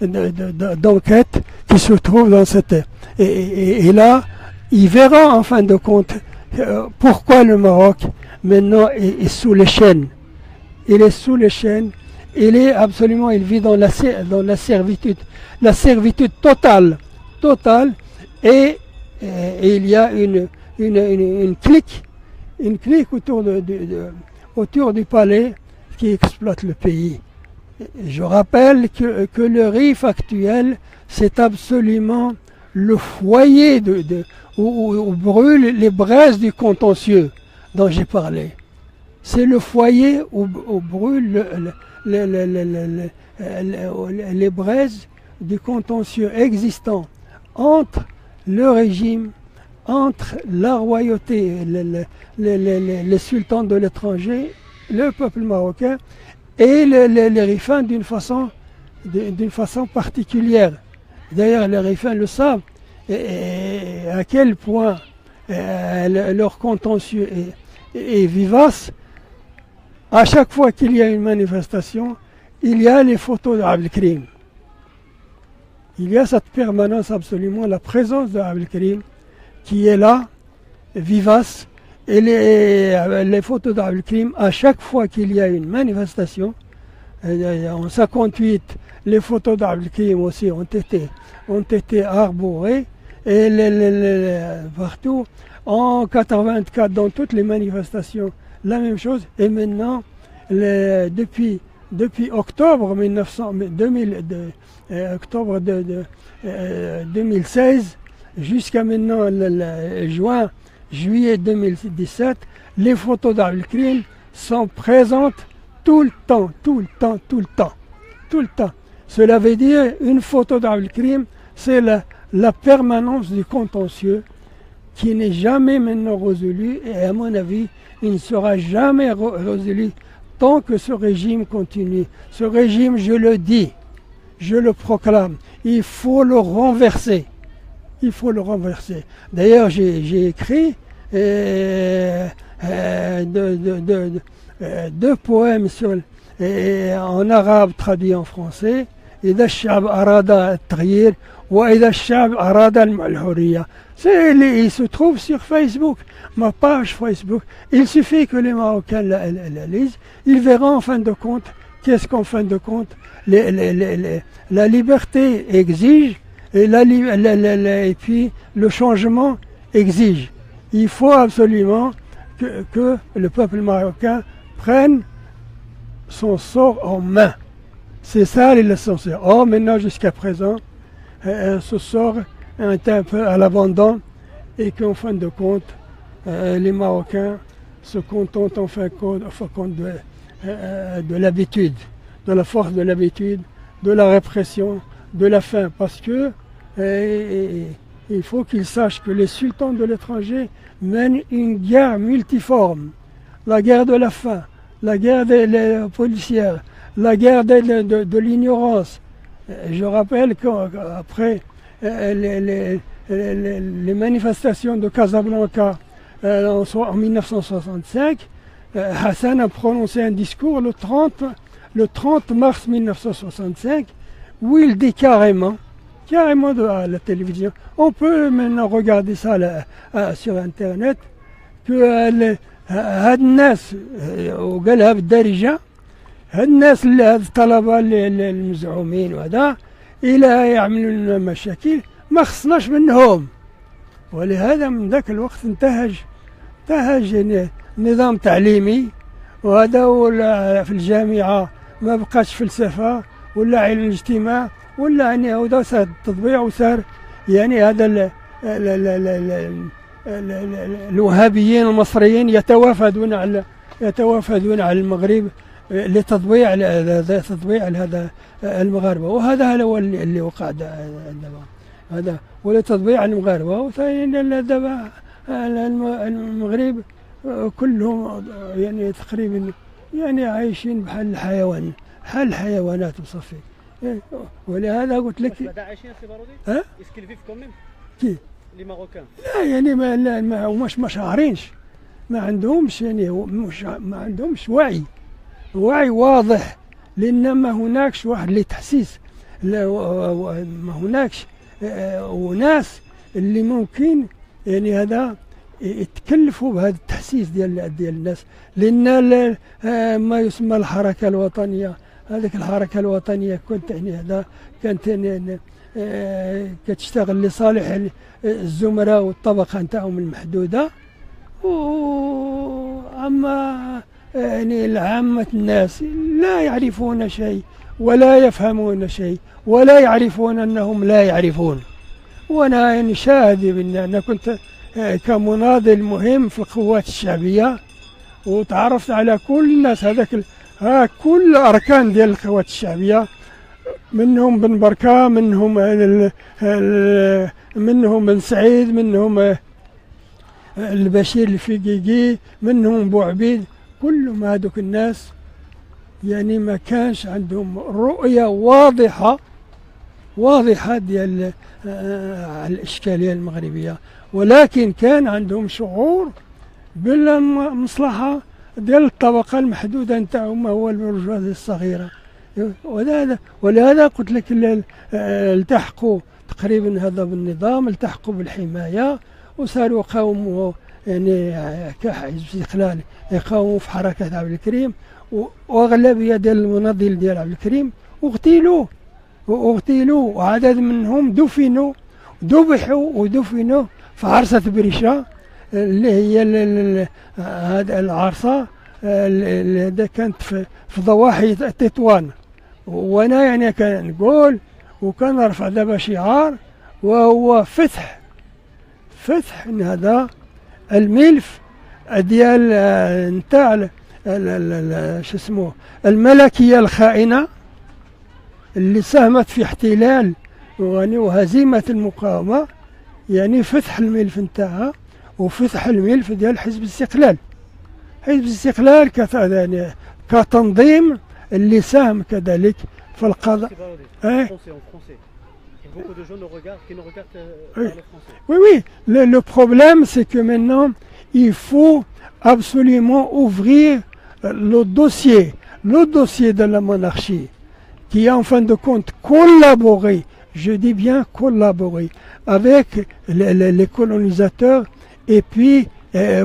d'enquête qui se trouvent dans cette... Et là, ils verront en fin de compte pourquoi le Maroc maintenant est sous les chaînes. Il est sous les chaînes, il vit dans la servitude totale, et il y a une clique autour du palais qui exploite le pays. Je rappelle que le RIF actuel, c'est absolument le foyer où brûlent les braises du contentieux dont j'ai parlé. C'est le foyer où brûlent les braises du contentieux existant entre le régime, entre la royauté, les sultans de l'étranger, le peuple marocain, et les rifins d'une façon particulière. D'ailleurs, les rifins le savent, et à quel point leur contentieux est vivace. À chaque fois qu'il y a une manifestation, il y a les photos d'Abdelkrim. Il y a cette permanence absolument, la présence d'Abdelkrim qui est là, vivace. Et les photos d'Abdelkrim, à chaque fois qu'il y a une manifestation, en 58, les photos d'Abdelkrim aussi ont été arborées, et partout. En 84, dans toutes les manifestations, la même chose. Et maintenant, depuis octobre 2016 jusqu'à maintenant juillet 2017, les photos d'Abdelkrim sont présentes tout le temps. Cela veut dire une photo d'Abdelkrim, c'est la permanence du contentieux qui n'est jamais maintenant résolu, et à mon avis, il ne sera jamais résolu tant que ce régime continue. Ce régime, je le dis, je le proclame, il faut le renverser. Il faut le renverser. D'ailleurs, j'ai écrit deux poèmes en arabe traduits en français. إذا الشعب أراد التغيير وإذا الشعب أراد الحرية. Il se trouve sur Facebook, ma page Facebook. Il suffit que les Marocains la lisent. Ils verront en fin de compte qu'est-ce qu'en fin de compte la liberté exige et puis le changement exige. Il faut absolument que le peuple marocain prenne son sort en main. C'est ça l'essentiel. Or, maintenant, jusqu'à présent, ce sort est un peu à l'abandon et qu'en fin de compte, les Marocains se contentent en fin de compte de l'habitude, de la force de l'habitude, de la répression, de la faim. Parce que il faut qu'ils sachent que les sultans de l'étranger mènent une guerre multiforme. La guerre de la faim, la guerre des policières, la guerre de l'ignorance. Je rappelle qu'après les manifestations de Casablanca en 1965, Hassan a prononcé un discours le 30 mars 1965 où il dit carrément à la télévision, on peut maintenant regarder ça sur Internet, que هاد الناس وقالها بالدارجة هاد الناس هاد الطلبة المزعومين وهذا إلى يعملوا لنا مشاكل ما خصناش منهم. ولهذا من ذاك الوقت انتهج يعني نظام تعليمي، وهذا ولا في الجامعة ما بقاش فلسفة ولا علم الاجتماع ولا يعني هذا صار التطبيع وصار يعني هذا الوهابيين المصريين يتوافدون على المغرب لتطبيع هذا المغاربة، وهذا هو اللي وقع هذا ولتطبيع المغاربة. وثانيا دابا المغرب كلهم يعني تقريبا يعني عايشين بحال الحيوان، بحال الحيوانات بصفي. ولهذا قلت لك عايشين سي بارودي اسكي فيف كوميم كي لي ماروكان لا يعني ما شاعرينش، ما عندهمش يعني ما عندهمش وعي واضح، لأن ما هناكش واحد لتحسيس، ما هناكش وناس اللي ممكن يعني هذا يتكلفوا بهذا التحسيس ديال الناس، لأن ما يسمى الحركة الوطنية، هذيك الحركة الوطنية كنت يعني هذا كانت يعني كتشتغل لصالح الزمراء والطبقة نتاعهم المحدودة، وأما يعني عامة الناس لا يعرفون شيء ولا يفهمون شيء ولا يعرفون أنهم لا يعرفون. وأنا يعني شاهد بأن أنا كنت كمناضل مهم في القوات الشعبية، وتعرفت على كل الناس هذاك كل أركان ديال القوات الشعبية، منهم بن بركة، منهم بن سعيد، منهم البشير الفقيقي، منهم بوعبيد، كلهم هذوك الناس يعني ما كانش عندهم رؤية واضحة ديال الإشكالية المغربية، ولكن كان عندهم شعور بالمصلحة ديال الطبقة المحدودة نتاعهم، هو البرجوازية الصغيرة. ولهذا قلت لك التحقوا تقريبا هذا بالنظام، التحقوا بالحماية وصاروا يقاوموا يعني كحزب استقلال يقاوموا في حركة عبد الكريم، وأغلبية ديال المناضل ديال عبد الكريم اغتيلوا وعدد منهم ذبحوا ودفنوا في عرصة بريشة اللي هي هذا العرصة اللي كانت في ضواحي تطوان. وانا يعني كان نقول وكان نرفع دابا شعار، وهو فتح هذا الملف ديال نتاع شو اسمه الملكية الخائنة اللي ساهمت في احتلال وهزيمة المقاومة، يعني فتح الملف نتاعها وفتح الملف ديال حزب الاستقلال. حزب الاستقلال كتنظيم اللي ساهم كذلك في القضاء. Oui, oui. Le problème, c'est que maintenant, il faut absolument ouvrir le dossier de la monarchie, qui a en fin de compte collaboré, je dis bien collaboré, avec les colonisateurs, et puis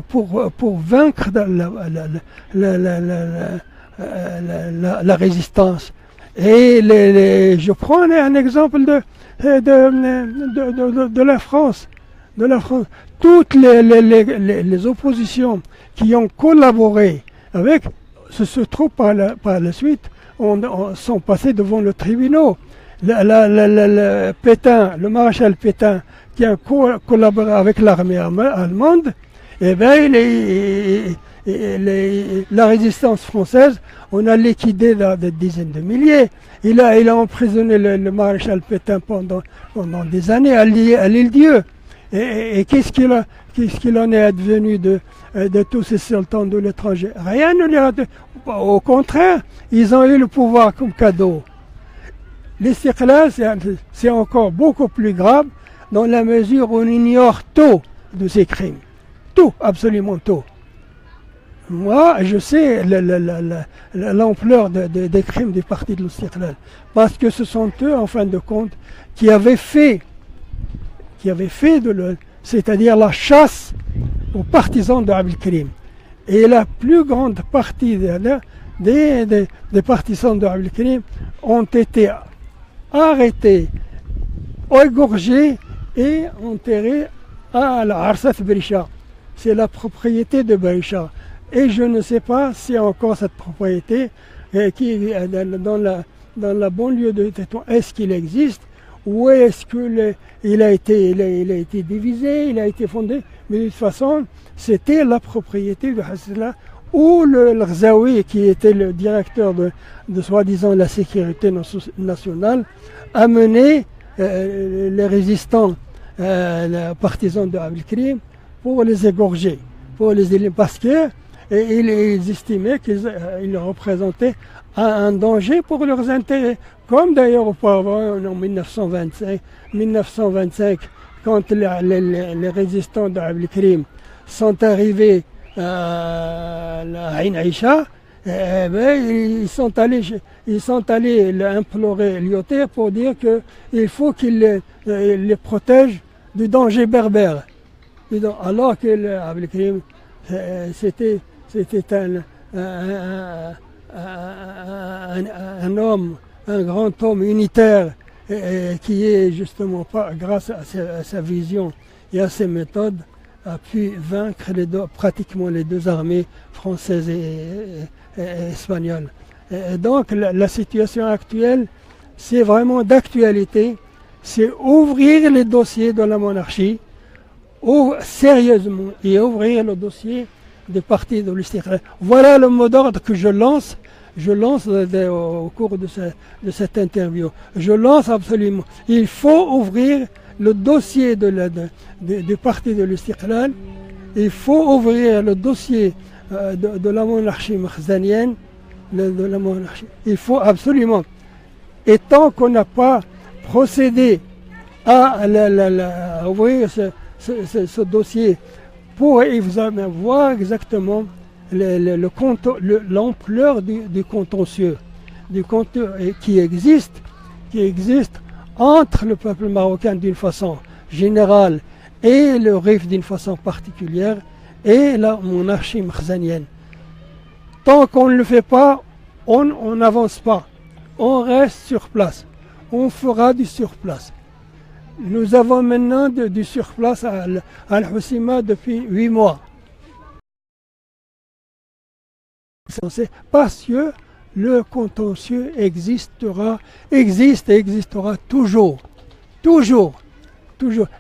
pour vaincre la résistance. Et je prends un exemple de la France. Toutes les oppositions qui ont collaboré avec se trouvent par la suite sont passées devant le tribunal. Pétain, le maréchal Pétain, qui a collaboré avec l'armée allemande, eh bien, la résistance française, on a liquidé des dizaines de milliers. Il a emprisonné le maréchal Pétain pendant des années à l'Île-Dieu. Et qu'est-ce qu'il en est advenu de tous ces sultans de l'étranger? Rien ne leur a donné. Au contraire, ils ont eu le pouvoir comme cadeau. L'istiqlal, c'est encore beaucoup plus grave dans la mesure où on ignore tout de ces crimes. Tout, absolument tout. Moi, je sais l'ampleur des crimes du parti de l'Istiqlal, parce que ce sont eux, en fin de compte, qui avaient fait c'est-à-dire la chasse aux partisans de Abdelkrim. Et la plus grande partie des partisans de Abdelkrim ont été arrêtés, égorgés et enterrés à la Arsat Berisha. C'est la propriété de Berisha. Et je ne sais pas si encore cette propriété qui est dans la banlieue de Tétouan, est-ce qu'il existe, ou est-ce qu'il a été divisé, il a été fondé. Mais de toute façon, c'était la propriété de Hasla, où le Rzaoui, qui était le directeur de soi-disant la sécurité nationale, a mené les résistants, les partisans de Abdelkrim, pour les égorger, parce que il estimait qu'ils représentaient un danger pour leurs intérêts. Comme d'ailleurs auparavant en 1925, quand les résistants d'Abdelkrim sont arrivés à Ain Aïcha, ils sont allés implorer Lyoté pour dire qu'il faut qu'il les protège du danger berbère. Alors que Abdelkrim, c'était un homme, un grand homme unitaire, qui est justement pas, grâce à sa vision et à ses méthodes, a pu vaincre pratiquement les deux armées françaises et espagnoles. Et donc la situation actuelle, c'est vraiment d'actualité, c'est ouvrir les dossiers de la monarchie sérieusement et ouvrir le dossier des partis de l'Istiqlal. Voilà le mot d'ordre que je lance au cours de cette interview. Je lance absolument. Il faut ouvrir le dossier du parti de l'Istiqlal. Il faut ouvrir le dossier de la monarchie makhzanienne. De la monarchie. Il faut absolument. Et tant qu'on n'a pas procédé à ouvrir ce dossier pour voir exactement l'ampleur du contentieux, qui existe entre le peuple marocain d'une façon générale et le Rif d'une façon particulière et la monarchie makhzanienne. Tant qu'on ne le fait pas, on n'avance pas, on reste sur place, on fera du surplace. Nous avons maintenant du surplace à Al-Hoceima depuis 8 mois. Parce que le contentieux existe et existera toujours. Toujours.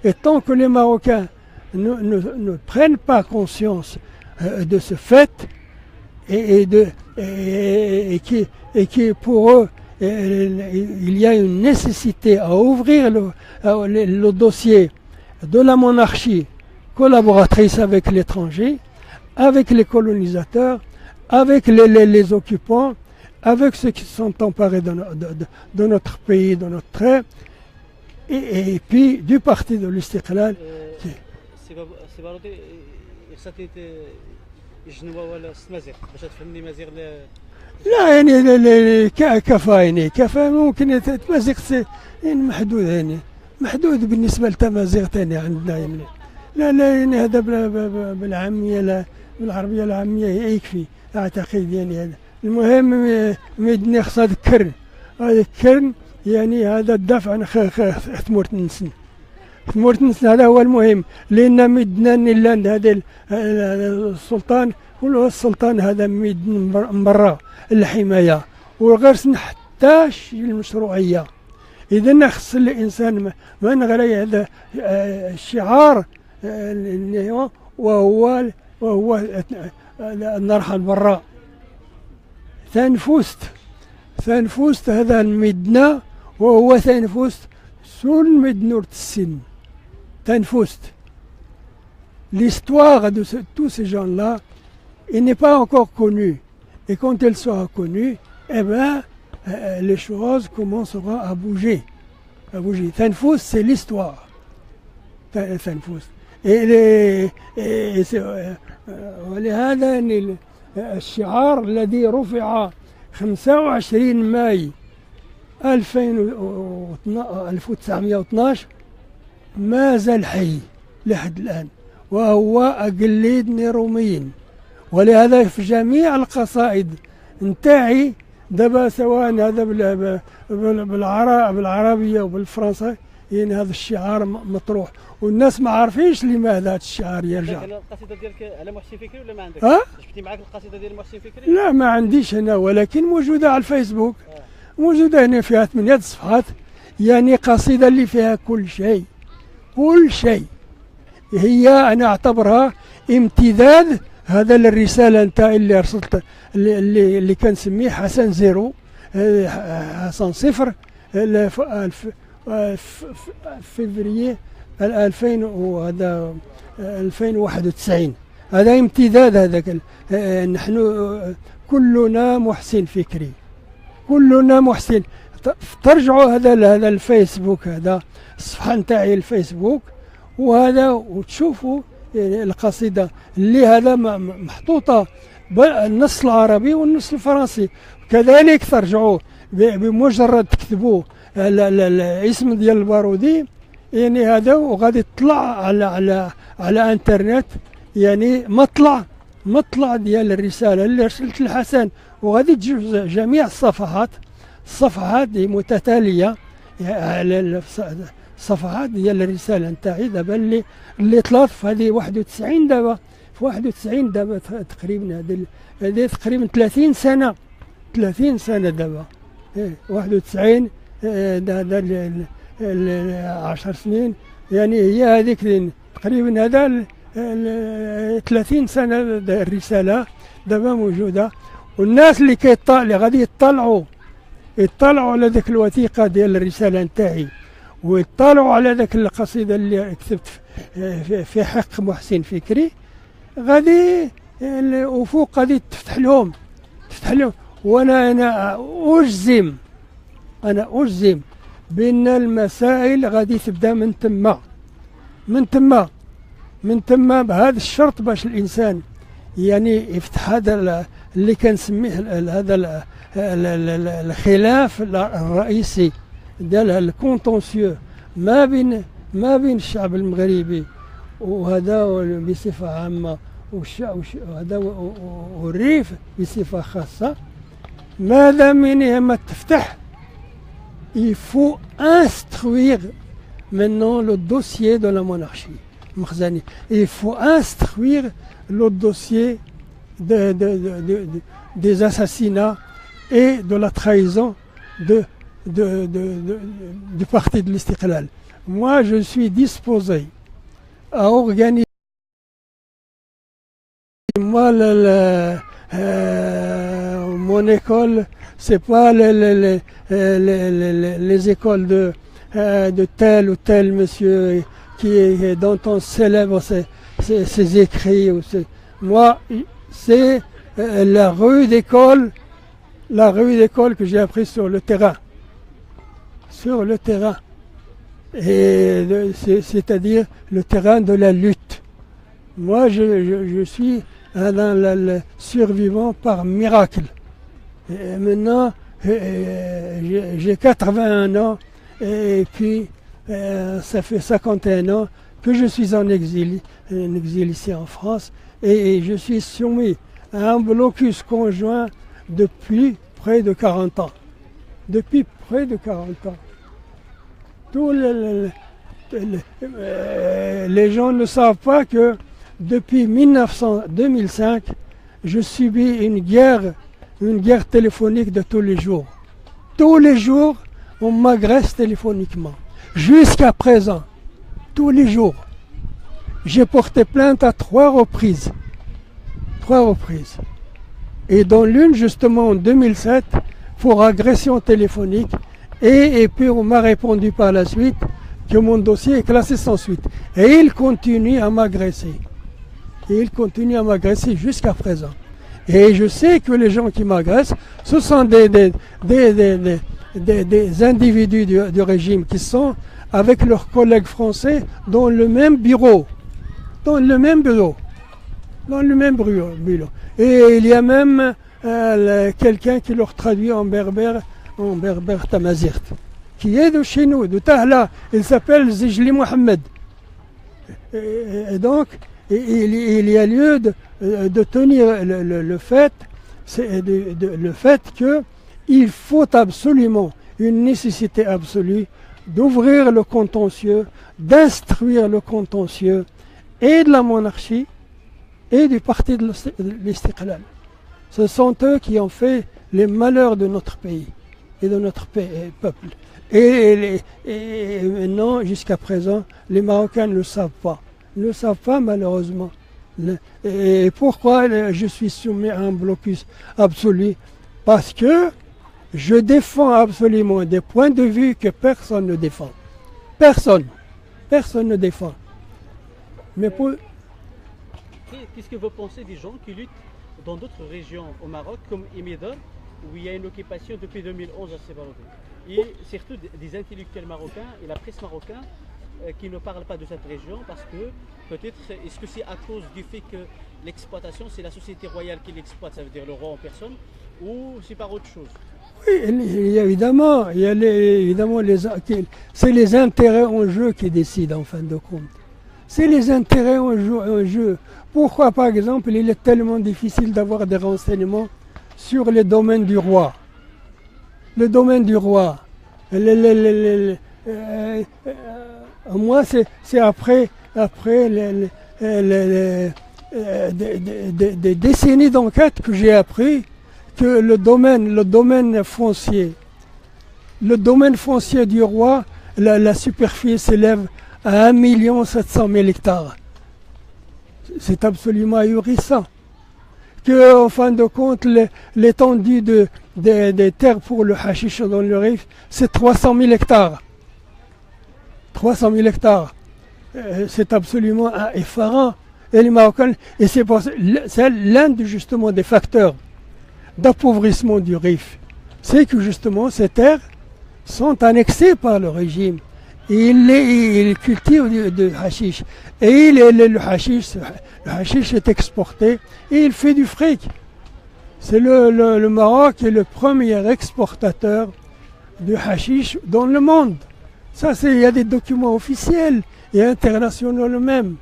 Et tant que les Marocains ne prennent pas conscience de ce fait, et qui pour eux, il y a une nécessité à ouvrir le dossier de la monarchie collaboratrice avec l'étranger, avec les colonisateurs, avec les occupants, avec ceux qui sont emparés de notre pays, de notre trait, et puis du parti de l'Istiqlal. سي بارودي خصها يجنوا ولا مزيغ باش تفهمني مزيغ. لا يعني كفى يعني كفى ممكن تمازيغ يعني محدود يعني محدود بالنسبة للتمازيغ تاني عندنا يعني. لا يعني هذا بالعامية لا بالعربية العامية يكفي أعتقد يعني هذا. المهم ميدني خصها الكرن، هذا الكرن يعني هذا الدفع عن ثمورت نسن. ثمورت نسن هذا هو المهم، لأن ميدنا نيلاند هذا السلطان ولا السلطان هذا ميدن برا الحماية وغير نحتاج المشروعية. إذا خص الإنسان ما نغري هذا الشعار وهو نرحل برا. ثانفوست هذا المدنة وهو ثانفوست سون مدنور السن. ثانفوست l'histoire de tous ces gens-là, il n'est pas encore connu. Et quand elle sera connue, eh ben, les choses commenceront à bouger. Thanfous, c'est l'histoire. Thanfous. ولهذا الشعار الذي رفع 25 ماي 1912 ما زال حي لحد الآن، وهو أقليدني روميين. ولهذا في جميع القصائد نتاعي دابا سواء هذا بالعربية وبالفرنسية يعني هذا الشعار مطروح، والناس ما عارفينش لماذا هذا الشعار يرجع. القصيدة ديالك على محسن فكري ولا ما عندك؟ جبتي معاك القصيدة ديال محسن فكري؟ لا ما عنديش أنا، ولكن موجودة على الفيسبوك. موجودة هنا فيها 8 صفحات، يعني قصيدة اللي فيها كل شيء. هي أنا أعتبرها امتداد هذا للرسالة نتاعي اللي أرسلت، اللي كان سميه حسن زيرو، حسن صفر فبراير 2091. هذا امتداد هذاك. نحن كلنا محسن فكري، كلنا محسن. ترجعوا هذا الفيسبوك، هذا الصفحة نتاعي الفيسبوك، وهذا وتشوفوا يعني القصيدة اللي هذا محطوطة بالنص العربي والنص الفرنسي. كذلك ترجعوا بمجرد تكتبوا الاسم ديال البارودي يعني هذا، وغادي تطلع على انترنت يعني مطلع ديال الرسالة اللي رسلت لحسن، وغادي تجوز جميع الصفحات متتالية على الصفحات ديال الرسالة نتاعي دابا اللي طلعت في هذه 91 دابا، في 91 دابا تقريبا هذه تقريبا 30 سنة دابا. 91 هذا 10 سنين يعني هي هذيك تقريبا هذا 30 سنة الرسالة دابا موجودة. والناس اللي غادي يطلعوا على ذاك الوثيقة ديال الرسالة نتاعي، ويطلعوا على ذاك القصيدة اللي كتبت في حق محسن فكري، غادي الأفق غادي تفتح لهم. وانا أجزم بأن المسائل غادي تبدا من تما بهذا الشرط، باش الإنسان يعني يفتح هذا اللي كنسميه هذا الخلاف الرئيسي ديال الكونتونسيو ما بين الشعب المغربي وهذا بصفة عامة وهذا والريف بصفة خاصة. ماذا من ما تفتح il faut instruire maintenant le dossier de la monarchie Makhzani. Il faut instruire le dossier des assassinats et de la trahison du parti de l'Istiqlal. Moi, je suis disposé à organiser. Moi, mon école, c'est pas les écoles de tel ou tel monsieur dont on célèbre ces écrits. Moi, c'est la rue d'école que j'ai appris sur le terrain. Sur le terrain. Et c'est-à-dire le terrain de la lutte. Moi, je suis un survivant par miracle. Et maintenant, j'ai 81 ans et puis ça fait 51 ans que je suis en exil ici en France et je suis soumis à un blocus conjoint depuis près de 40 ans. Depuis près de 40 ans. Tous les gens ne savent pas que depuis 2005, je subis une guerre téléphonique de tous les jours. Tous les jours, on m'agresse téléphoniquement. Jusqu'à présent, tous les jours. J'ai porté plainte à 3 reprises. 3 reprises. Et dont l'une, justement, en 2007, pour agression téléphonique. Et puis, on m'a répondu par la suite que mon dossier est classé sans suite. Et il continue à m'agresser. Et il continue à m'agresser jusqu'à présent. Et je sais que les gens qui m'agressent, ce sont des individus du régime qui sont avec leurs collègues français dans le même bureau. Dans le même bureau. Et il y a même quelqu'un qui leur traduit en berbère tamazirt, qui est de chez nous, de Tahla. Il s'appelle Zijli Mohamed. Et donc, il y a lieu de tenir le fait qu'il faut absolument, une nécessité absolue, d'ouvrir le contentieux, d'instruire le contentieux et de la monarchie et du parti de l'Istiqlal. Ce sont eux qui ont fait les malheurs de notre pays et de notre peuple. Et maintenant, jusqu'à présent, les Marocains ne le savent pas. Ne le savent pas, malheureusement. Et pourquoi je suis soumis à un blocus absolu? Parce que je défends absolument des points de vue que personne ne défend. Personne ne défend. Mais pour... Qu'est-ce que vous pensez des gens qui luttent dans d'autres régions au Maroc, comme Imeda, où il y a une occupation depuis 2011 à Sebaroudé, et surtout des intellectuels marocains et la presse marocaine qui ne parlent pas de cette région parce que peut-être, est-ce que c'est à cause du fait que l'exploitation, c'est la société royale qui l'exploite, ça veut dire le roi en personne, ou c'est par autre chose? Oui, évidemment, c'est les intérêts en jeu qui décident en fin de compte. C'est les intérêts en jeu. Pourquoi, par exemple, il est tellement difficile d'avoir des renseignements sur les domaines du roi? Le domaine du roi. Moi, c'est après des décennies d'enquête que j'ai appris que le domaine foncier du roi, la superficie s'élève à 1 700 000 hectares. C'est absolument ahurissant. Que, en fin de compte, l'étendue des terres pour le hashish dans le Rif, c'est 300 000 hectares. 300 000 hectares. C'est absolument effarant. Et les Marocains, et c'est l'un justement des facteurs d'appauvrissement du Rif. C'est que justement ces terres sont annexées par le régime. Et il cultive de hashish. Et le hashish est exporté et il fait du fric. C'est le Maroc est le premier exportateur de hashish dans le monde. Ça, il y a des documents officiels et internationaux même.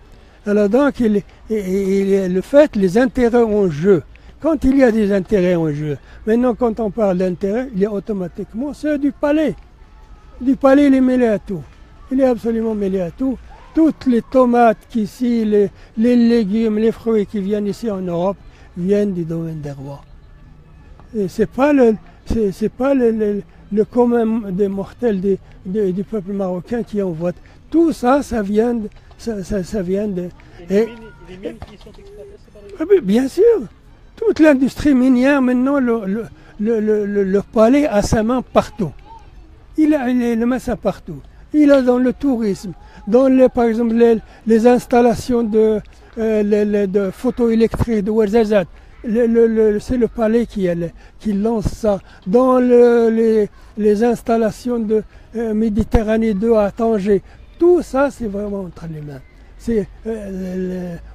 Alors donc, le fait, les intérêts en jeu. Quand il y a des intérêts en jeu, maintenant quand on parle d'intérêt, il y a automatiquement ceux du palais. Du palais, il est mêlé à tout. Il est absolument mêlé à tout. Toutes les tomates qu'ici, les légumes, les fruits qui viennent ici en Europe, viennent du domaine des rois. Et c'est pas le commun des mortels du peuple marocain qui en vote. Tout ça, ça vient de... Les mines qui sont exploitées, c'est pas vrai? Bien sûr. Toute l'industrie minière, maintenant, le palais a sa main partout. Il a le main partout. Il est dans le tourisme, dans par exemple les installations de photoélectriques de Ouarzazate. C'est le palais qui lance ça. Dans les installations de Méditerranée 2 à Tanger, tout ça c'est vraiment entre les mains. C'est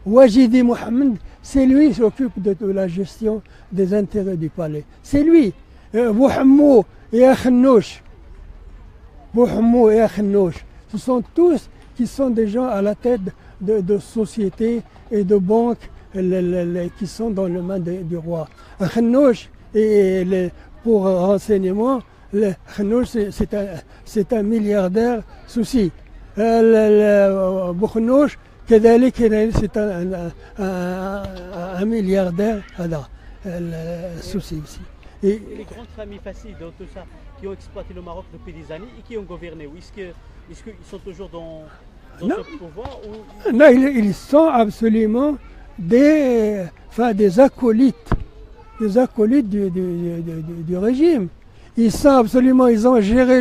Wajidi Mohamed, c'est lui qui s'occupe de la gestion des intérêts du palais. C'est lui. Bouhammou et Akhnouch. Bouhammou et Akhnouch. Ce sont tous qui sont des gens à la tête de sociétés et de banques qui sont dans le main du roi. Akhnouch, pour renseignement, Akhnouch c'est un milliardaire souci. Bouhammouch, c'est un milliardaire souci aussi. Et les grandes familles faciles dans tout ça, qui ont exploité le Maroc depuis des années et qui ont gouverné, est-ce qu'ils sont toujours dans ce pouvoir ou... Non, ils sont absolument des acolytes du régime. Ils ont géré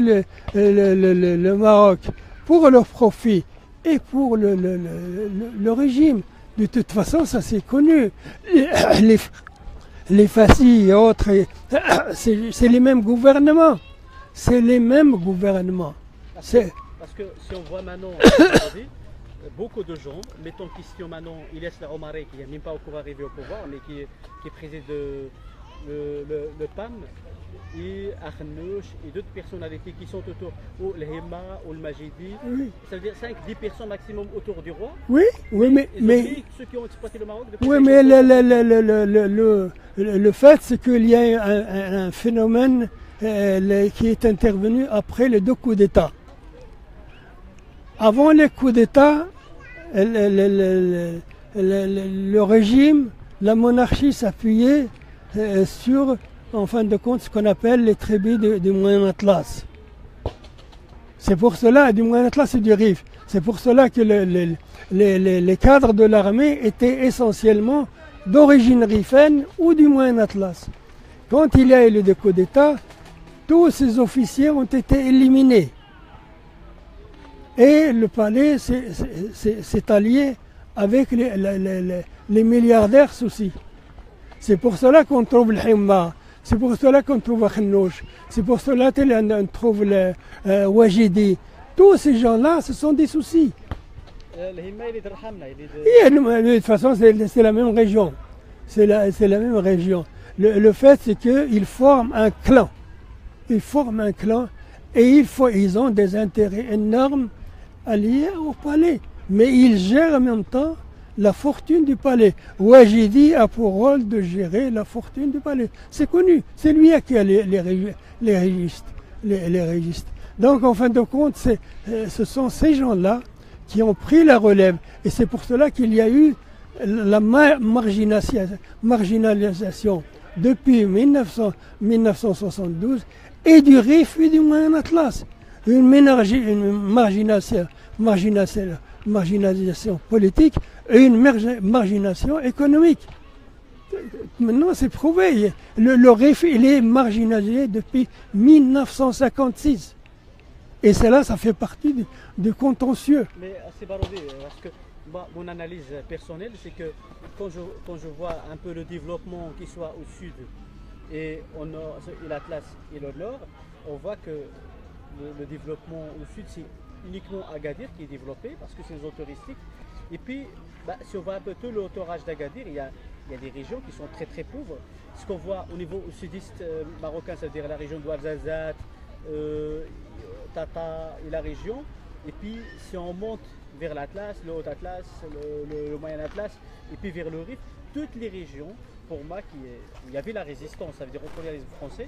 le Maroc pour leur profit et pour le régime. De toute façon, ça c'est connu. Les fascis et autres, c'est les mêmes gouvernements. C'est les mêmes gouvernements. Parce que si on voit maintenant aujourd'hui, beaucoup de gens mettent en question maintenant Ilyes Laromaré, qui n'est même pas encore arrivé au pouvoir, mais qui préside le PAM, et Akhnouch et d'autres personnalités qui sont autour, ou le Hema, ou le Majidi. Oui. Ça veut dire 5-10 personnes maximum autour du roi. Oui, mais ceux qui ont exploité le Maroc depuis... Oui, mais le fait, c'est qu'il y a un phénomène qui est intervenu après les 2 coups d'État. Avant les coups d'État, le régime, la monarchie s'appuyait sur, en fin de compte, ce qu'on appelle les tribus du Moyen Atlas. C'est pour cela, du Moyen Atlas et du Rif, c'est pour cela que les cadres de l'armée étaient essentiellement d'origine rifaine ou du Moyen Atlas. Quand il y a eu le coup d'État, tous ces officiers ont été éliminés. Et le palais s'est allié avec les milliardaires soucis. C'est pour cela qu'on trouve le Himma, c'est pour cela qu'on trouve Akhnouch, c'est pour cela qu'on trouve le Wajidi. Tous ces gens-là, ce sont des soucis. De toute façon, c'est la même région. C'est la même région. Le fait, c'est qu'ils forment un clan. Ils forment un clan et ils ont des intérêts énormes alliés au palais. Mais ils gèrent en même temps la fortune du palais. Wajidi a pour rôle de gérer la fortune du palais. C'est connu. C'est lui qui a les registres. Donc, en fin de compte, ce sont ces gens-là qui ont pris la relève. Et c'est pour cela qu'il y a eu la marginalisation depuis 1972 et du Rif et du Moyen Atlas. Une marginalisation politique et une marginalisation économique. Maintenant, c'est prouvé. Le Rif, il est marginalisé depuis 1956. Et cela, ça fait partie du contentieux. Mais c'est baroudé, parce que mon analyse personnelle, c'est que quand je vois un peu le développement qui soit au sud et au nord, et l'Atlas et le nord, on voit que le développement au sud, c'est uniquement Agadir qui est développé parce que c'est une zone touristique. Et puis, si on voit un peu tout l'entourage d'Agadir, il y a des régions qui sont très très pauvres. Ce qu'on voit au niveau sudiste marocain, c'est-à-dire la région d'Ouarzazate, Tata et la région. Et puis, si on monte vers l'Atlas, le Haut-Atlas, le Moyen-Atlas, et puis vers le Rif, toutes les régions, pour moi, où il y avait la résistance, ça veut dire entre les Français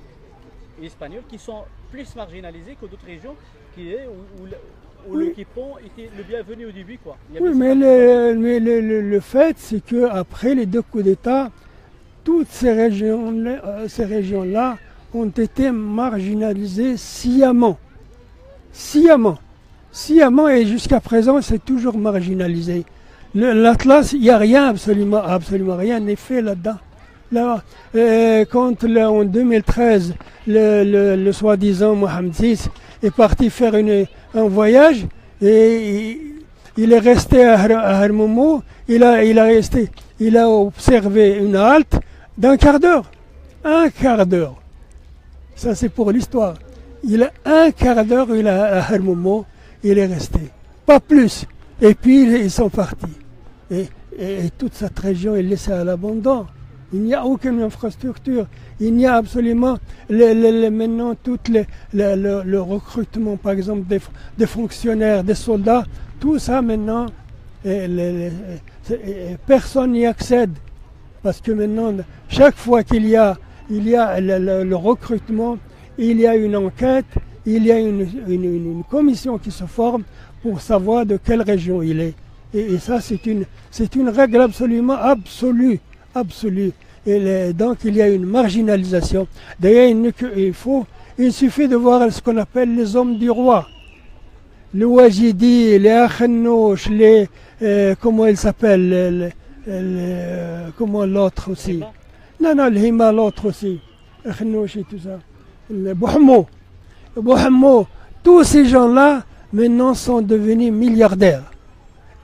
et Espagnols, qui sont plus marginalisés que d'autres régions où l'occupant était le bienvenu au début. Quoi. Oui, mais le fait, c'est qu'après les 2 coups d'État, toutes ces régions-là ont été marginalisées sciemment. Sciemment, et jusqu'à présent, c'est toujours marginalisé. L'Atlas, il n'y a rien, absolument rien n'est fait là-dedans. Là, quand en 2013, le soi-disant Mohamed VI est parti faire un voyage, Et il est resté à Harmomo, il a observé une halte d'un quart d'heure. Un quart d'heure. Ça, c'est pour l'histoire. Il a un quart d'heure, il est à Harmomo, il est resté. Pas plus. Et puis, ils sont partis. Et toute cette région est laissée à l'abandon. Il n'y a aucune infrastructure. Il n'y a absolument maintenant tout le recrutement, par exemple, des fonctionnaires, des soldats. Tout ça maintenant, personne n'y accède. Parce que maintenant, chaque fois qu'il y a le recrutement, il y a une enquête, il y a une commission qui se forme pour savoir de quelle région il est. Et ça, c'est une règle absolument absolue. Et donc, il y a une marginalisation. D'ailleurs, il suffit de voir ce qu'on appelle les hommes du roi. Les Wajidi, les Akhnouch, comment ils s'appellent, comment l'autre aussi. Non, le Hima, l'autre aussi. Akhnouch et tout ça. Le Bouhammo. Tous ces gens-là, maintenant, sont devenus milliardaires.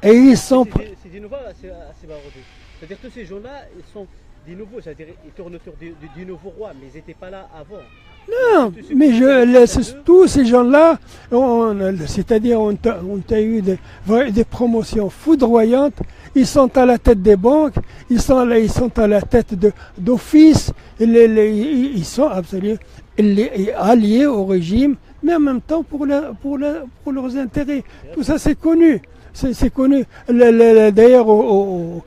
Et ils sont... C'est des nouveaux, c'est-à-dire que tous ces gens-là, ils sont des nouveaux, c'est-à-dire ils tournent autour du nouveau roi, mais ils n'étaient pas là avant. Non, mais tous ces gens-là, c'est-à-dire on a eu des promotions foudroyantes, ils sont à la tête des banques, ils sont à la tête d'office, ils sont absolument alliés au régime, mais en même temps pour leurs intérêts. Tout ça c'est connu. C'est connu. D'ailleurs, au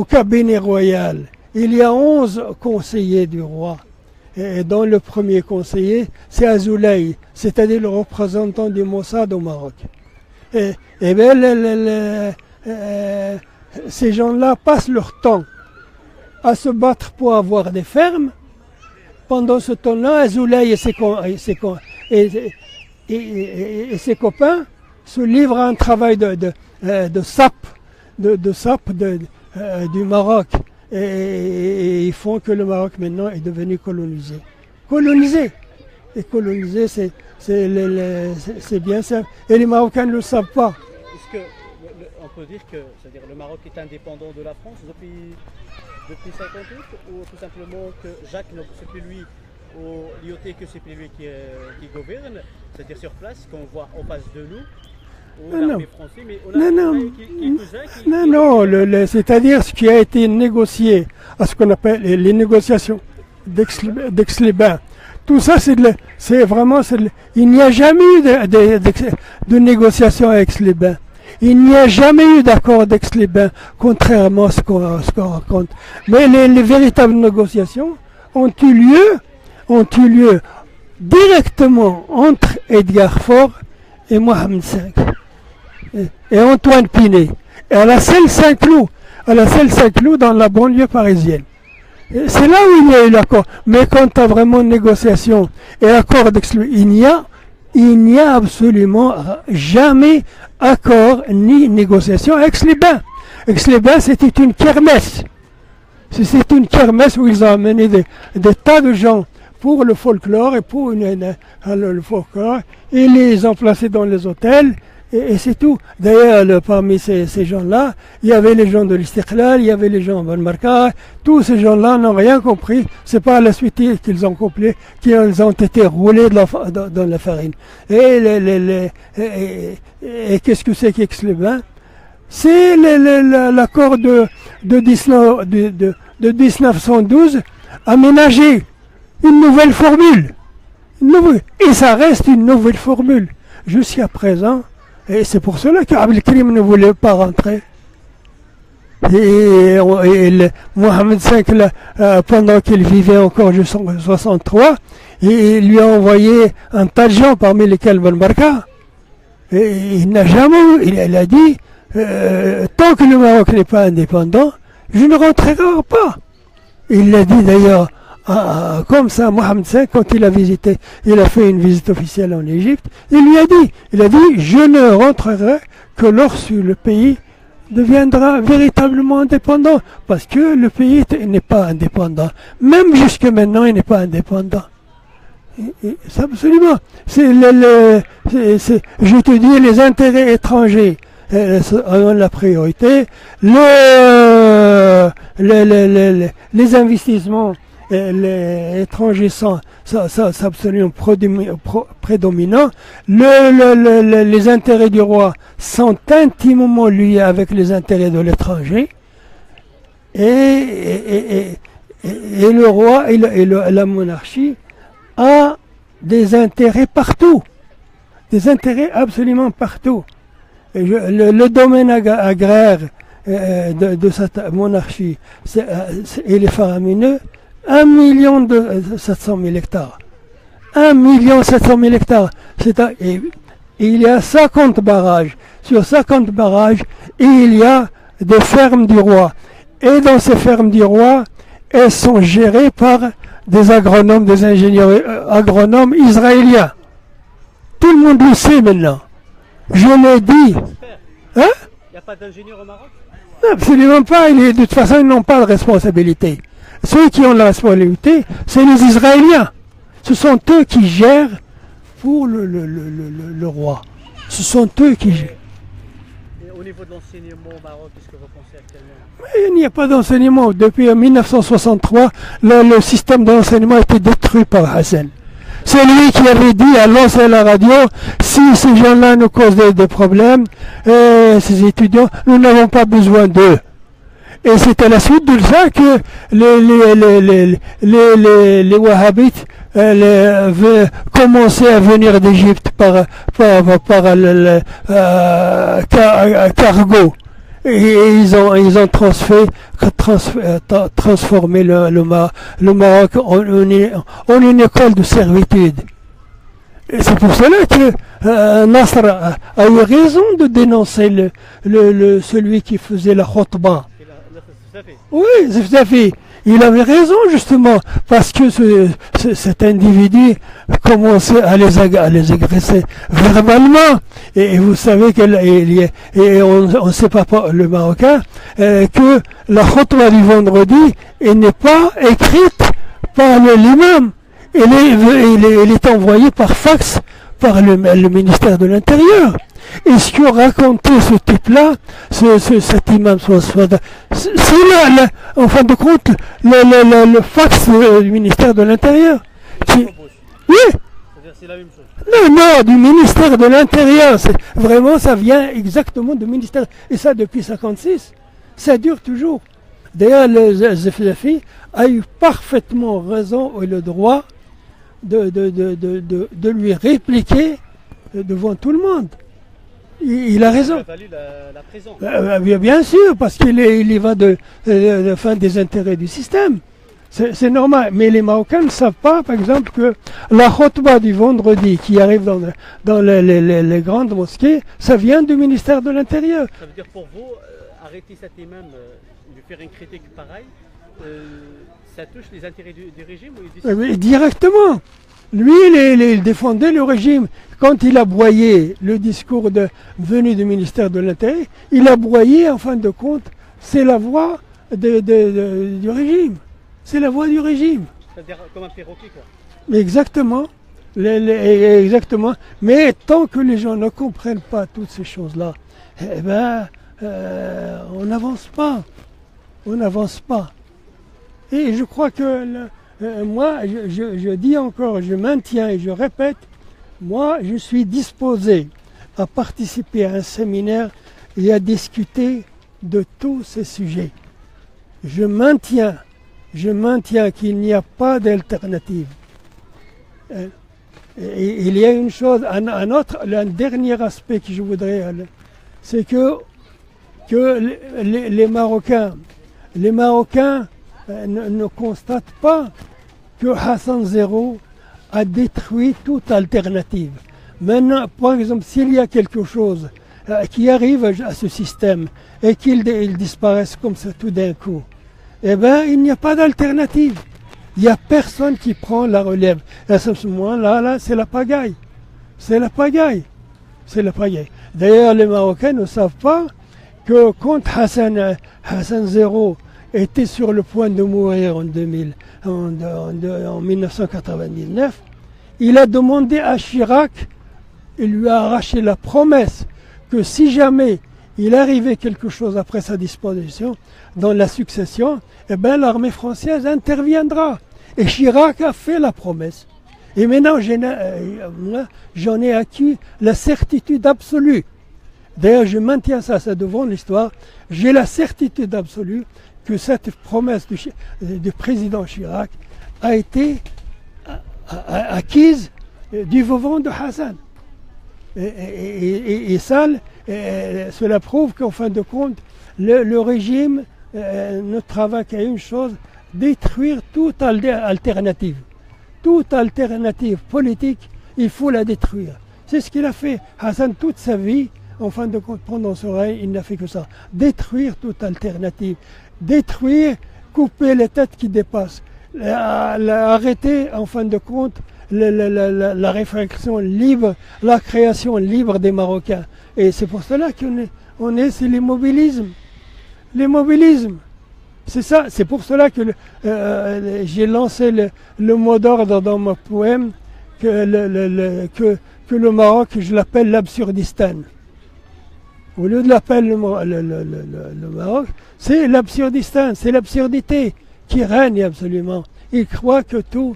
cabinet royal, il y a 11 conseillers du roi. Et dont le premier conseiller, c'est Azoulay, c'est-à-dire le représentant du Mossad au Maroc. Et bien, ces gens-là passent leur temps à se battre pour avoir des fermes. Pendant ce temps-là, Azoulay et ses copains se livrent à un travail de sape du Maroc. Et ils font que le Maroc maintenant est devenu colonisé. Et colonisé, c'est bien ça. Et les Marocains ne le savent pas. Est-ce que on peut dire que c'est-à-dire le Maroc est indépendant de la France depuis 58 ou tout simplement que Jacques, c'est plus lui, au l'IOT, que c'est plus lui qui gouverne, c'est-à-dire sur place, qu'on voit en face de nous. Non, c'est-à-dire ce qui a été négocié, à ce qu'on appelle les négociations d'Aix-les-Bains. Tout ça, il n'y a jamais eu de négociation à Aix-les-Bains. Il n'y a jamais eu d'accord d'Aix-les-Bains, contrairement à ce qu'on raconte. Mais les véritables négociations ont eu lieu directement entre Edgar Faure et Mohamed V. Et Antoine Pinet, et à la selle Saint-Cloud, dans la banlieue parisienne. Et c'est là où il y a eu l'accord. Mais quand tu as vraiment négociation et accord d'exclusion, il n'y a absolument jamais accord ni négociation à Aix-les-Bains. Aix-les-Bains, c'était une kermesse. C'est une kermesse où ils ont amené des tas de gens pour le folklore et pour le folklore, et les ont placés dans les hôtels. Et c'est tout. D'ailleurs, parmi ces gens-là, il y avait les gens de l'Istiqlal, il y avait les gens de Marca. Tous ces gens-là n'ont rien compris. C'est pas à la suite qu'ils ont compris, qu'ils ont été roulés dans la farine. Et qu'est-ce que c'est qu'Aix-les-Bains? C'est l'accord de 1912, aménager une nouvelle formule. Et ça reste une nouvelle formule. Jusqu'à présent. Et c'est pour cela qu'Abdelkrim ne voulait pas rentrer. Et Mohamed V, pendant qu'il vivait encore jusqu'en 63, il lui a envoyé un tas de gens, parmi lesquels Ben Barka. Et il n'a jamais, il a dit, tant que le Maroc n'est pas indépendant, je ne rentrerai pas. Il l'a dit d'ailleurs. Comme ça, Mohamed V, quand il a fait une visite officielle en Égypte, il a dit, je ne rentrerai que lorsque le pays deviendra véritablement indépendant, parce que le pays n'est pas indépendant. Même jusque maintenant, il n'est pas indépendant. Absolument. Je te dis, les intérêts étrangers ont la priorité. Les investissements étrangers sont absolument prédominants. Les intérêts du roi sont intimement liés avec les intérêts de l'étranger. Et le roi et la monarchie a des intérêts partout, des intérêts absolument partout. Le domaine agraire de cette monarchie, il est faramineux, 1 700 000 hectares. 1 700 000 hectares. Et il y a 50 barrages. Sur 50 barrages, il y a des fermes du roi. Et dans ces fermes du roi, elles sont gérées par des agronomes, des ingénieurs agronomes israéliens. Tout le monde le sait maintenant. Je l'ai dit. Hein? Il n'y a pas d'ingénieurs au Maroc? Absolument pas. De toute façon, ils n'ont pas de responsabilité. Ceux qui ont la responsabilité, c'est les Israéliens. Ce sont eux qui gèrent pour le roi. Ce sont eux qui gèrent. Et au niveau de l'enseignement au Maroc, qu'est-ce que vous pensez actuellement? Il n'y a pas d'enseignement. Depuis 1963, le système d'enseignement a été détruit par Hassan. C'est lui qui avait dit à lancer la radio, si ces gens-là nous causent des problèmes, ces étudiants, nous n'avons pas besoin d'eux. Et c'est à la suite de ça que les Wahhabites commençaient à venir d'Égypte par cargo. Et ils ont transformé le Maroc en une école de servitude. Et c'est pour cela que Nasr a eu raison de dénoncer celui qui faisait la khutbah. Oui, Zefzafi. Il avait raison justement, parce que cet individu commençait à les agresser verbalement. Et vous savez qu'on ne sait pas le Marocain, que la khutbah du vendredi n'est pas écrite par l'imam. Elle est envoyée par fax par le ministère de l'Intérieur. Et ce que racontait ce type-là, cet imam, c'est là, en fin de compte, le fax du ministère de l'Intérieur. Oui. C'est la même chose. Non, du ministère de l'Intérieur. Vraiment, ça vient exactement du ministère. Et ça, depuis 1956, ça dure toujours. D'ailleurs, le Zefzafi a eu parfaitement raison et le droit de lui répliquer devant tout le monde. Il a raison. Il a fallu la prison. Bien sûr, parce qu'il y va des intérêts du système. C'est normal. Mais les Marocains ne savent pas, par exemple, que la khutbah du vendredi qui arrive dans les grandes mosquées, ça vient du ministère de l'Intérieur. Ça veut dire pour vous, arrêter cet imam, de faire une critique pareille, ça touche les intérêts du régime ou directement. Lui, il défendait le régime. Quand il a broyé le discours venu du ministère de l'Intérieur, il a broyé, en fin de compte, c'est la voix du régime. C'est la voix du régime. C'est-à-dire comme un perroquet, quoi. Exactement. Exactement. Mais tant que les gens ne comprennent pas toutes ces choses-là, on n'avance pas. On n'avance pas. Et je crois que moi, je dis encore, je maintiens et je répète, moi, je suis disposé à participer à un séminaire et à discuter de tous ces sujets. Je maintiens qu'il n'y a pas d'alternative. Et il y a une chose, un dernier aspect que je voudrais, c'est que les Marocains ne constatent pas que Hassan Zéro a détruit toute alternative. Maintenant, par exemple, s'il y a quelque chose qui arrive à ce système et qu'il disparaisse comme ça tout d'un coup, il n'y a pas d'alternative. Il n'y a personne qui prend la relève. Et à ce moment-là, c'est la pagaille. C'est la pagaille. C'est la pagaille. D'ailleurs, les Marocains ne savent pas que quand Hassan Zéro était sur le point de mourir en 1999, il a demandé à Chirac, il lui a arraché la promesse que si jamais il arrivait quelque chose après sa disposition, dans la succession, eh ben, l'armée française interviendra. Et Chirac a fait la promesse. Et maintenant, moi, j'en ai acquis la certitude absolue. D'ailleurs, je maintiens ça, c'est devant l'histoire. J'ai la certitude absolue que cette promesse du président Chirac a été acquise du vivant de Hassan. Et ça, cela prouve qu'en fin de compte, le régime ne travaille qu'à une chose, détruire toute alternative. Toute alternative politique, il faut la détruire. C'est ce qu'il a fait. Hassan, toute sa vie, en fin de compte, pendant son règne, il n'a fait que ça. Détruire toute alternative. Détruire, couper les têtes qui dépassent. Arrêter, en fin de compte, la réflexion libre, la création libre des Marocains. Et c'est pour cela c'est l'immobilisme. L'immobilisme. C'est ça, c'est pour cela que j'ai lancé le mot d'ordre dans mon poème, que le Maroc, je l'appelle l'Absurdistan. Au lieu de l'appeler le Maroc, c'est l'Absurdistan, c'est l'absurdité qui règne absolument. Il croit que tout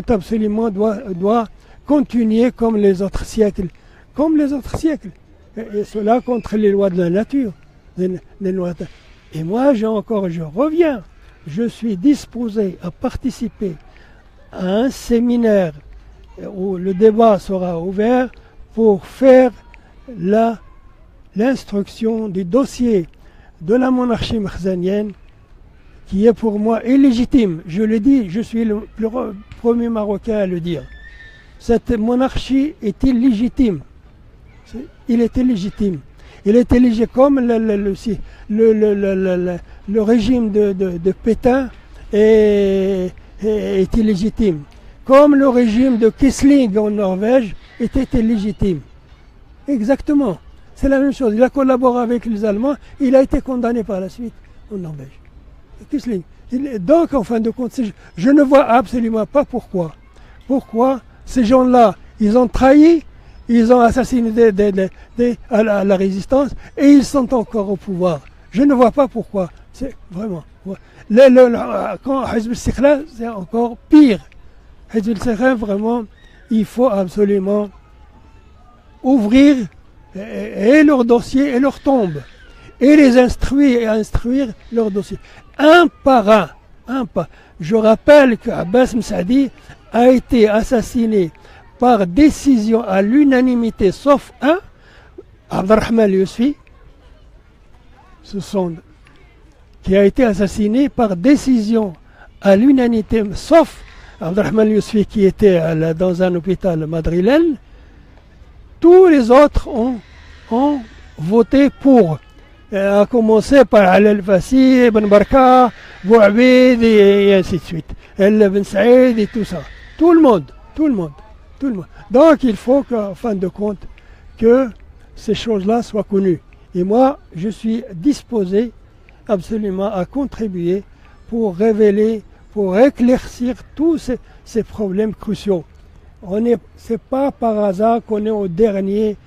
absolument doit continuer comme les autres siècles. Comme les autres siècles. Et cela contre les lois de la nature. Et moi, je reviens. Je suis disposé à participer à un séminaire où le débat sera ouvert pour faire l'instruction du dossier de la monarchie makhzanienne qui est pour moi illégitime. Je le dis, je suis le premier Marocain à le dire. Cette monarchie est illégitime. Il est illégitime. Il est illégitime comme le régime de Pétain est illégitime. Comme le régime de Quisling en Norvège était illégitime. Exactement. C'est la même chose. Il a collaboré avec les Allemands. Il a été condamné par la suite en Norvège. Quisling. Donc, en fin de compte, je ne vois absolument pas pourquoi. Pourquoi ces gens-là, ils ont trahi, ils ont assassiné la résistance et ils sont encore au pouvoir. Je ne vois pas pourquoi. C'est vraiment. Quand Hizb al-Istiqlal, c'est encore pire. Hizb al-Istiqlal, vraiment, il faut absolument ouvrir et leur dossier et leur tombe. Et les instruire leur dossier. Un par un. Je rappelle qu'Abbas Msaadi a été assassiné par décision à l'unanimité, sauf un, Abdelrahman Yousfi, qui a été assassiné par décision à l'unanimité, sauf Abdelrahman Yousfi qui était dans un hôpital madrilène. Tous les autres ont voté pour. A commencé par Alel Fassi, Ibn Barka, Bouabid et ainsi de suite. El Ben Saïd et tout ça. Tout le monde. Donc il faut qu'en fin de compte, que ces choses-là soient connues. Et moi, je suis disposé absolument à contribuer pour révéler, pour éclaircir tous ces problèmes cruciaux. C'est pas par hasard qu'on est au dernier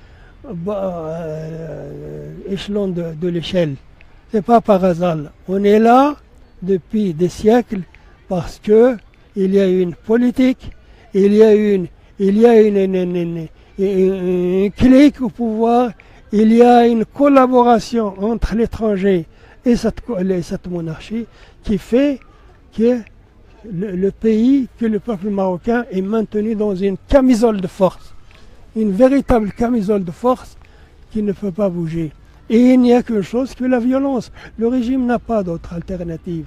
échelon de l'échelle. C'est pas par hasard. On est là depuis des siècles parce que il y a une politique, il y a une clique au pouvoir, il y a une collaboration entre l'étranger et cette monarchie qui fait que le pays, que le peuple marocain est maintenu dans une camisole de force. Une véritable camisole de force qui ne peut pas bouger. Et il n'y a qu'une chose que la violence. Le régime n'a pas d'autre alternative.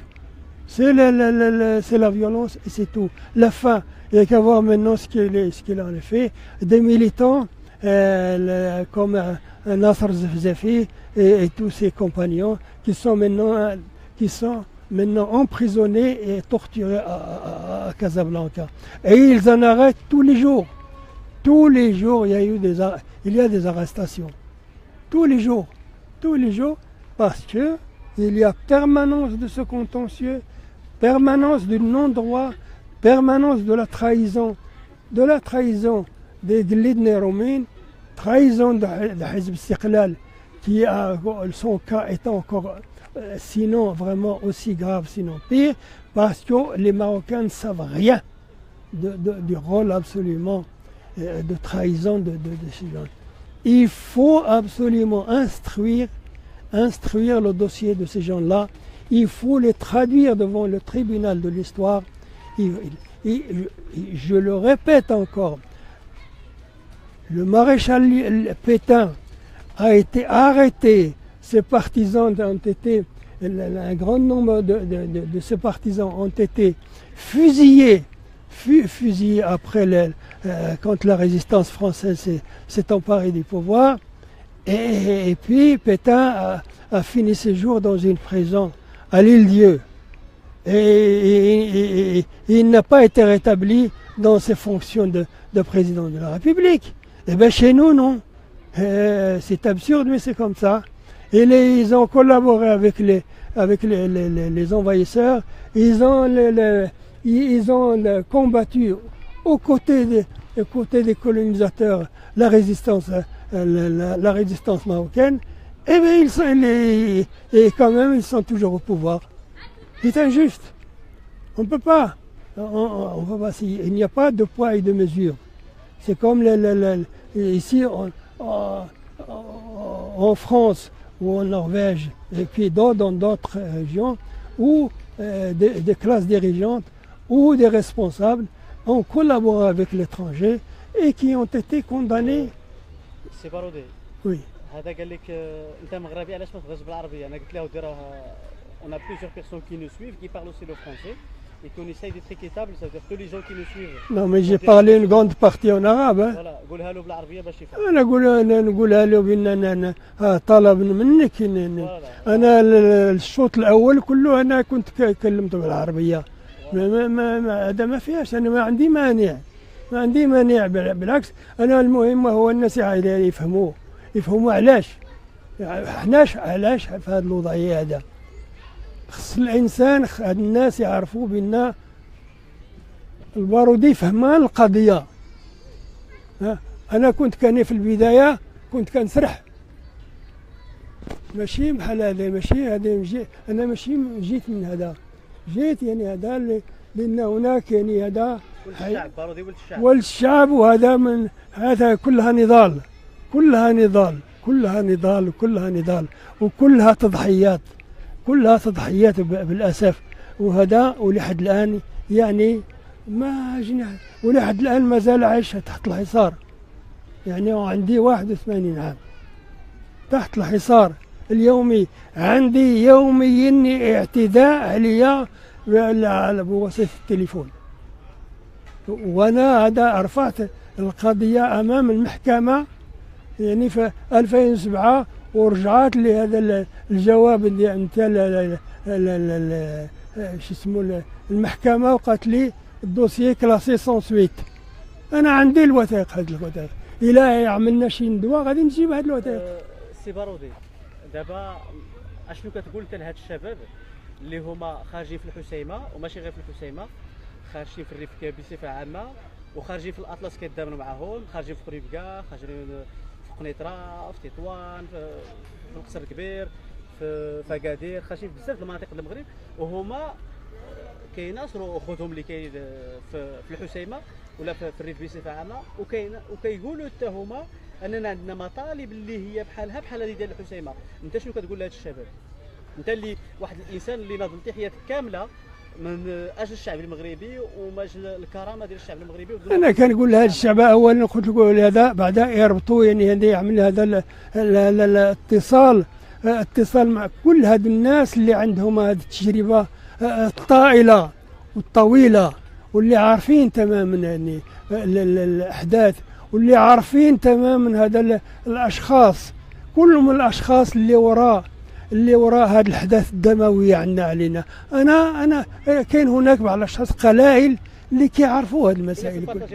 C'est la violence et c'est tout. La fin. Il n'y a qu'à voir maintenant ce qu'il en a fait. Des militants comme Nasser Zefzafi et tous ses compagnons qui sont maintenant emprisonnés et torturés à Casablanca. Et ils en arrêtent tous les jours. Tous les jours, il y a des arrestations. Tous les jours, parce que il y a permanence de ce contentieux, permanence du non-droit, permanence de la trahison de la trahison des Glidnes Romains, trahison de Hizb Istiqlal, qui son cas est encore sinon vraiment aussi grave, sinon pire, parce que les Marocains ne savent rien du rôle absolument de trahison de ces gens. Il faut absolument instruire le dossier de ces gens-là. Il faut les traduire devant le tribunal de l'histoire. Je le répète encore, le maréchal Pétain a été arrêté, ses partisans ont été, un grand nombre de ses partisans ont été fusillés après quand la résistance française s'est emparée du pouvoir. Et puis Pétain a fini ses jours dans une prison à l'Île-Dieu. Et il n'a pas été rétabli dans ses fonctions de président de la République. Et bien chez nous, non. C'est absurde, mais c'est comme ça. Et ils ont collaboré avec les envahisseurs. Ils ont combattu aux côtés des colonisateurs la résistance marocaine. Et bien et quand même ils sont toujours au pouvoir. C'est injuste. On ne peut pas. Il n'y a pas de poids et de mesure. C'est comme ici en France ou en Norvège, et puis dans d'autres régions, où des classes dirigeantes ou des responsables ont collaboré avec l'étranger et qui ont été condamnés. سي بارودي Oui. هذا قال لك انت مغربي علاش ما تهضرش بالعربيه انا قلت له ديرها on a plusieurs personnes qui nous suivent qui parlent aussi le français et qu'on essaye d'être équitable, ça veut dire que tous les gens qui nous suivent. Non mais j'ai parlé une grande partie en arabe. Voilà, قولها له بالعربيه باش يفهم. انا نقولها له بان انا طلب منك انا الشوط الاول كله انا كنت كلمته بالعربيه. هذا ما فيهاش، انا ما عندي مانع بالعكس. انا المهم هو الناس يفهموا علاش علاش في هذه الوضعيه. هذا خص الانسان الناس يعرفوا بان البارودي فهمان القضيه. انا كان في البدايه كنت كنسرح ماشي بحال هذا، ماشي هذا انا ماشي جيت من هذا، جيت يعني هذا لان هناك يعني هذا الشعب بارودي والشعب، وهذا من هذا كلها نضال وكلها تضحيات، بالاسف. وهذا ولحد الان يعني ما جينا، ولحد الان ما زال عايش تحت الحصار. يعني عندي 81 عام تحت الحصار اليومي، عندي يوميا اعتداء عليا بواسطة التليفون. وانا هذا رفعت القضية امام المحكمة يعني في 2007، ورجعت لي هذا الجواب اللي نتاع شو اسمه المحكمة، وقالت لي الدوسيي كلاسي سون سويت. انا عندي الوثائق، هذه الوثائق الى عملنا شي ندوه غادي نجيب هذه الوثائق. سي بارودي دابا اشنو كتقول انت لهاد الشباب اللي هما خارجين في الحسيمه، وماشي غير في الحسيمه، خارجين في الريف بصفه عامه، وخارجين في الاطلس كيتدابنوا معاهم، خارجين في قريبكا، خارجين في قنيطره، في تطوان، في القصر الكبير، في فكادير، خارجين في بزاف المناطق د المغرب، وهما كيناصروا اخوتهم اللي كاين في الحسيمه ولا في الريف بصفه عامه، وكيقولوا حتى هما اننا عندنا مطالب اللي هي بحال هذه ديال الحسيمه. انت شنو كتقول لهاد الشباب؟ انت اللي واحد الانسان اللي ناضلتي حياتك كامله من اجل الشعب المغربي ومن اجل الكرامه ديال الشعب المغربي. انا كنقول لهاد الشعب اولا، قلت لكم هذا بعدا يربطوا يعني هذا يعمل هذا الاتصال مع كل هاد الناس اللي عندهم هذه التجربه الطائله والطويله، واللي عارفين تماما يعني الاحداث، واللي عارفين تماما هذا الاشخاص، كلهم الاشخاص اللي وراء هذه الاحداث الدمويه عندنا علينا. انا كاين هناك بعض الاشخاص قلائل اللي كيعرفوا هذه المسائل كلها.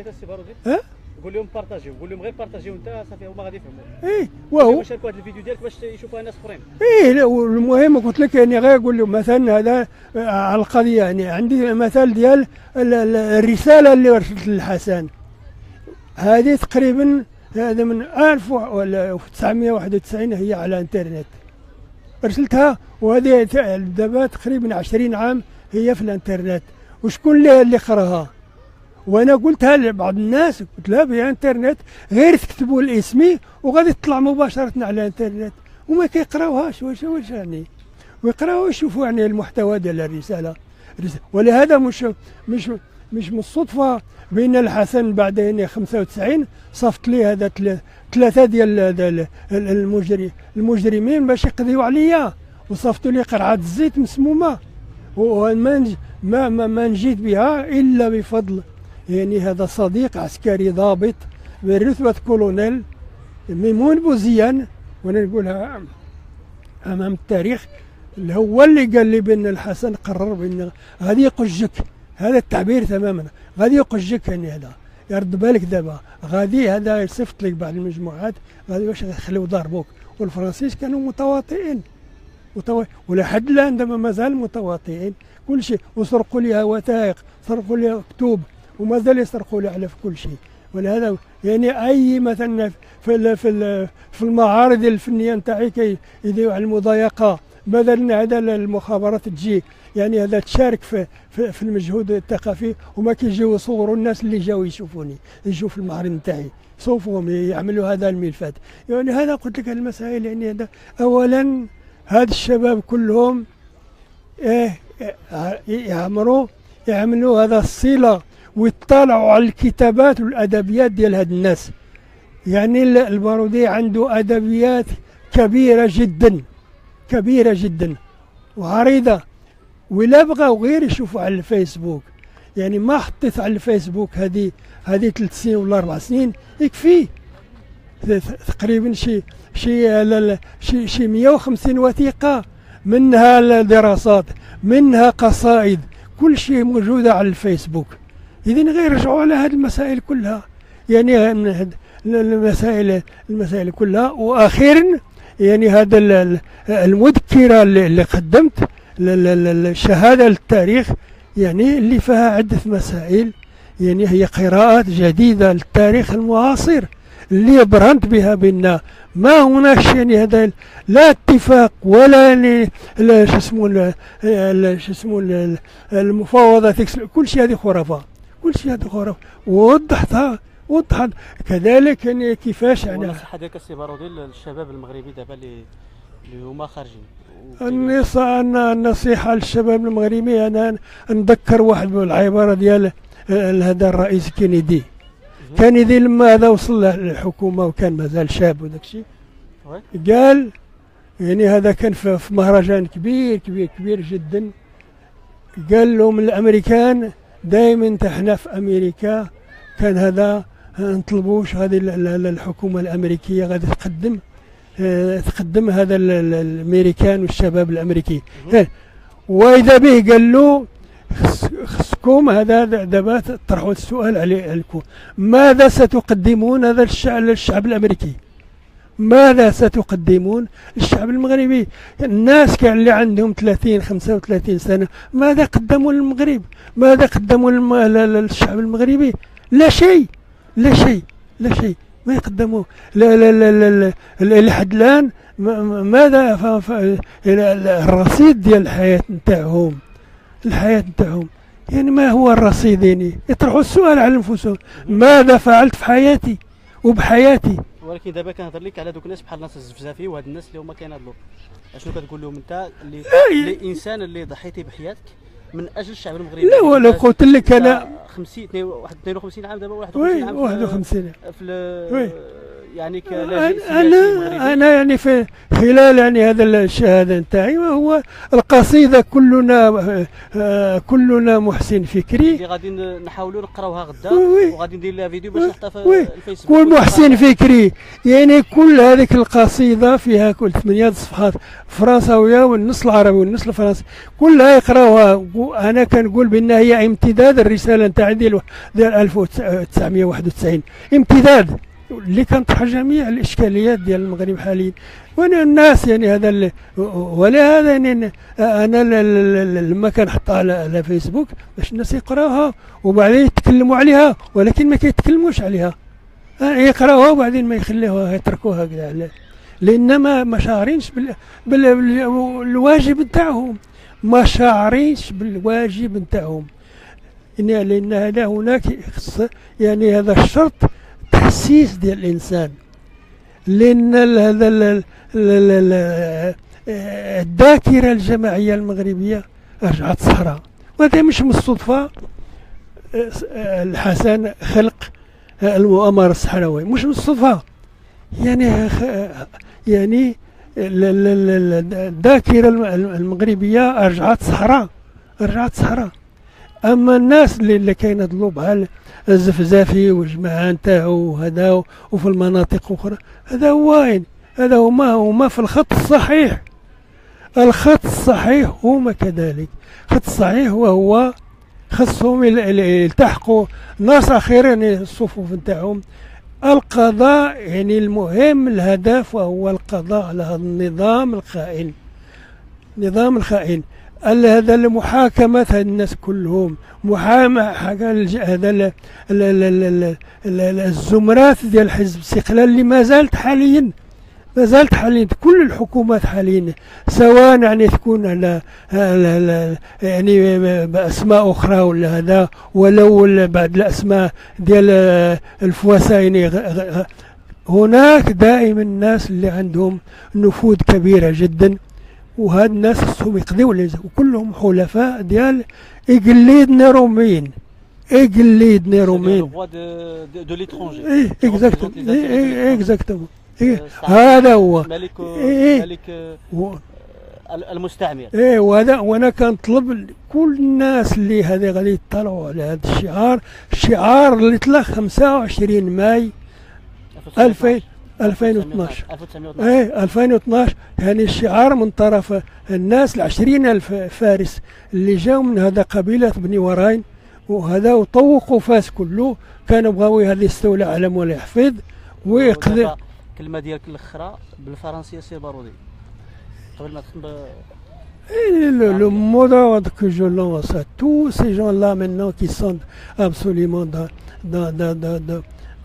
قول لهم بارطاجيو، قول لهم غير بارطاجيو انت صافي هما غادي يفهموا. وهو شاركوا هذا الفيديو ديالك باش يشوفوها ناس اخرين. المهم قلت لك يعني غير قول لهم مثلا هذا على القضيه. يعني عندي مثال ديال الرساله اللي ارسلت للحسن، هذه تقريبا هذا من 1991 هي على الانترنت ارسلتها، وهذه دابا تقريبا 20 عام هي في الانترنت. وشكون اللي قراها؟ وانا قلتها لبعض الناس، قلت لها بالانترنت غير تكتبوا الاسمي وغادي تطلع مباشره على الانترنت، وما كيقراوهاش. واش يعني ويقراو ويشوفوا يعني المحتوى ديال الرساله. ولهذا مش من الصدفه بان الحسن بعد يعني 95 صفت لي هذا ثلاثه ديال المجرمين باش يقضيوا عليا، وصفتوا لي قرعه الزيت مسمومه، وما ما نجيت بها الا بفضل يعني هذا صديق عسكري ضابط برتبه كولونيل ميمون بوزيان. وانا نقولها امام التاريخ، اللي هو اللي قال لي بان الحسن قرر بان غادي يقجك، هذا التعبير تماما، غادي يقجك. يعني هذا يرد بالك دابا غادي هذا يصيفط لك بعض المجموعات غادي باش يخليو ضربوك. والفرنسيس كانوا متواطئين ولحد الان دابا مازال متواطئين كل شيء، وسرقوا لها وثائق، سرقوا لها كتب، ومازال يسرقوا لها على في كل شيء. ولهذا يعني اي مثلا في المعارض الفنيه نتاعي كيديروا على المضايقه، بدل هذا المخابرات تجي يعني هذا تشارك في المجهود الثقافي، وما كيجيو يصوروا الناس اللي جاوا يشوفوني، يجوا في المعرض نتاعي يصوفوهم يعملوا هذا الملفات. يعني هذا قلت لك المسائل. يعني هذا اولا هاد الشباب كلهم يعملوا هذا الصله ويطلعوا على الكتابات والادبيات ديال هاد الناس. يعني البارودي عنده ادبيات كبيره جدا كبيره جدا وعريضه، ولا بغاو غير يشوفوا على الفيسبوك. يعني ما حطيت على الفيسبوك هذه 3 سنين ولا 4 سنين يكفي تقريبا شي 150 وثيقه، منها دراسات، منها قصائد، كل شيء موجوده على الفيسبوك. اذن غير رجعوا على هذه المسائل كلها، يعني المسائل كلها. واخيرا يعني هذا المذكره اللي قدمت الشهاده للتاريخ، يعني اللي فيها عده مسائل، يعني هي قراءات جديده للتاريخ المعاصر اللي برهنت بها بان ما هناش يعني هذا لا اتفاق ولا شو اسمه المفاوضات، كل شيء هذه خرافه، كل شيء هذه خرافه. وضحت كذلك يعني كيفاش يعني النصيحه ديالك السي بارودي للشباب المغربي دابا اللي هما خارجين. النصيحه للشباب المغربي، انا نذكر واحد من العباره ديال هذا الرئيس كينيدي لما هذا وصل للحكومه وكان مازال شاب وداك الشيء، قال يعني هذا كان في مهرجان كبير جدا، قال لهم الامريكان دائما احنا في امريكا كان هذا نطلبوش هذه الحكومه الامريكيه غادي تقدم هذا الامريكان والشباب الامريكي. واذا به قال له خصكم هذا دابا تطرحوا السؤال عليكم، ماذا ستقدمون هذا للشعب الامريكي؟ ماذا ستقدمون للشعب المغربي؟ الناس كان اللي عندهم 30 35 سنه ماذا قدموا للمغرب؟ ماذا قدموا للشعب المغربي؟ لا شيء ما يقدموا. لا لحد الان ماذا الرصيد ديال الحياه نتاعهم يعني ما هو الرصيد؟ يعني يطرحوا السؤال على انفسهم، ماذا فعلت في حياتي وبحياتي؟ ولكن دابا كنهضر لك على دوك الناس بحال ناصر الزفزافي وهاد الناس اللي هما كيناضلوا، اشنو كتقول لهم انت اللي انسان اللي ضحيتي بحياتك من اجل الشعب المغربي؟ لا ولا قلت لك انا 52 عام دابا 51 عام 51 في يعني انا يعني في خلال يعني هذا الشهاده نتاعي، وهو القصيده كلنا محسن فكري اللي غادي نحاولوا نقراوها غدا، وغادي ندير لها فيديو باش نحطها في الفيسبوك. كل محسن فكري يعني كل هذيك القصيده فيها كل 8 صفحات فرنساويه والنص العربي والنص الفرنسي كلها يقراوها. انا كنقول بان هي امتداد الرساله نتاعي ديال 1991، امتداد اللي كنطرح جميع الاشكاليات ديال المغرب حاليا. وانا الناس يعني هذا ولهذا يعني انا لما كنحطها على فيسبوك باش الناس يقراوها وبعدين يتكلموا عليها، ولكن ما كيتكلموش عليها. يقراوها وبعدين ما يخليوها يتركوها كذا، لان ما شاعرينش بالواجب نتاعهم، ما شاعرينش بالواجب نتاعهم. لان هذا هناك يعني هذا الشرط تحسيس ديال الانسان، لان هذا الذاكره الجماعيه المغربيه رجعت صحراء. وهذا مش من الصدفه الحسن خلق المؤامره الصحراوي، مش من الصدفه. يعني الذاكره المغربيه رجعت صحراء. اما الناس اللي كينضلوا بحال الزفزافي والجماعه نتاعو وهذا وفي المناطق اخرى، هذا هو وين؟ هذا هما في الخط الصحيح. الخط الصحيح هما كذلك. الخط الصحيح وهو خصهم يلتحقوا ناس اخرين الصفوف نتاعهم. القضاء يعني المهم الهدف وهو القضاء على هذا النظام الخائن. هذا لمحاكمة هاد الناس كلهم، هذا الزمرات ديال حزب الاستقلال اللي ما زالت حاليا كل الحكومات حاليا، سواء يعني تكون على يعني باسماء اخرى ولا هذا، ولو بعض الاسماء ديال الفواسا. هناك دائما الناس اللي عندهم نفوذ كبيره جدا، وهاد الناس خصهم يقضيو عليهم، وكلهم حلفاء ديال اقليدنا روميين. دو ليترونجي. اكزاكتومون. هذا هو ملك المستعمر. وانا كنطلب كل الناس اللي هذه غادي يطلعوا على هذا الشعار اللي طلع 25 ماي 2012. 2012 يعني الشعار من طرف الناس 20,000 فارس اللي جاوا من هذا قبيلة بني وراين، وهذا وطوقوا فاس كله، كانوا بغاو هذا يستولى على مولاي حفيظ ويقضي. كلمة ديالك الأخرى بالفرنسية سي بارودي قبل ما تختم le mot d'ordre que je lance à tous ces gens-là maintenant qui sont absolument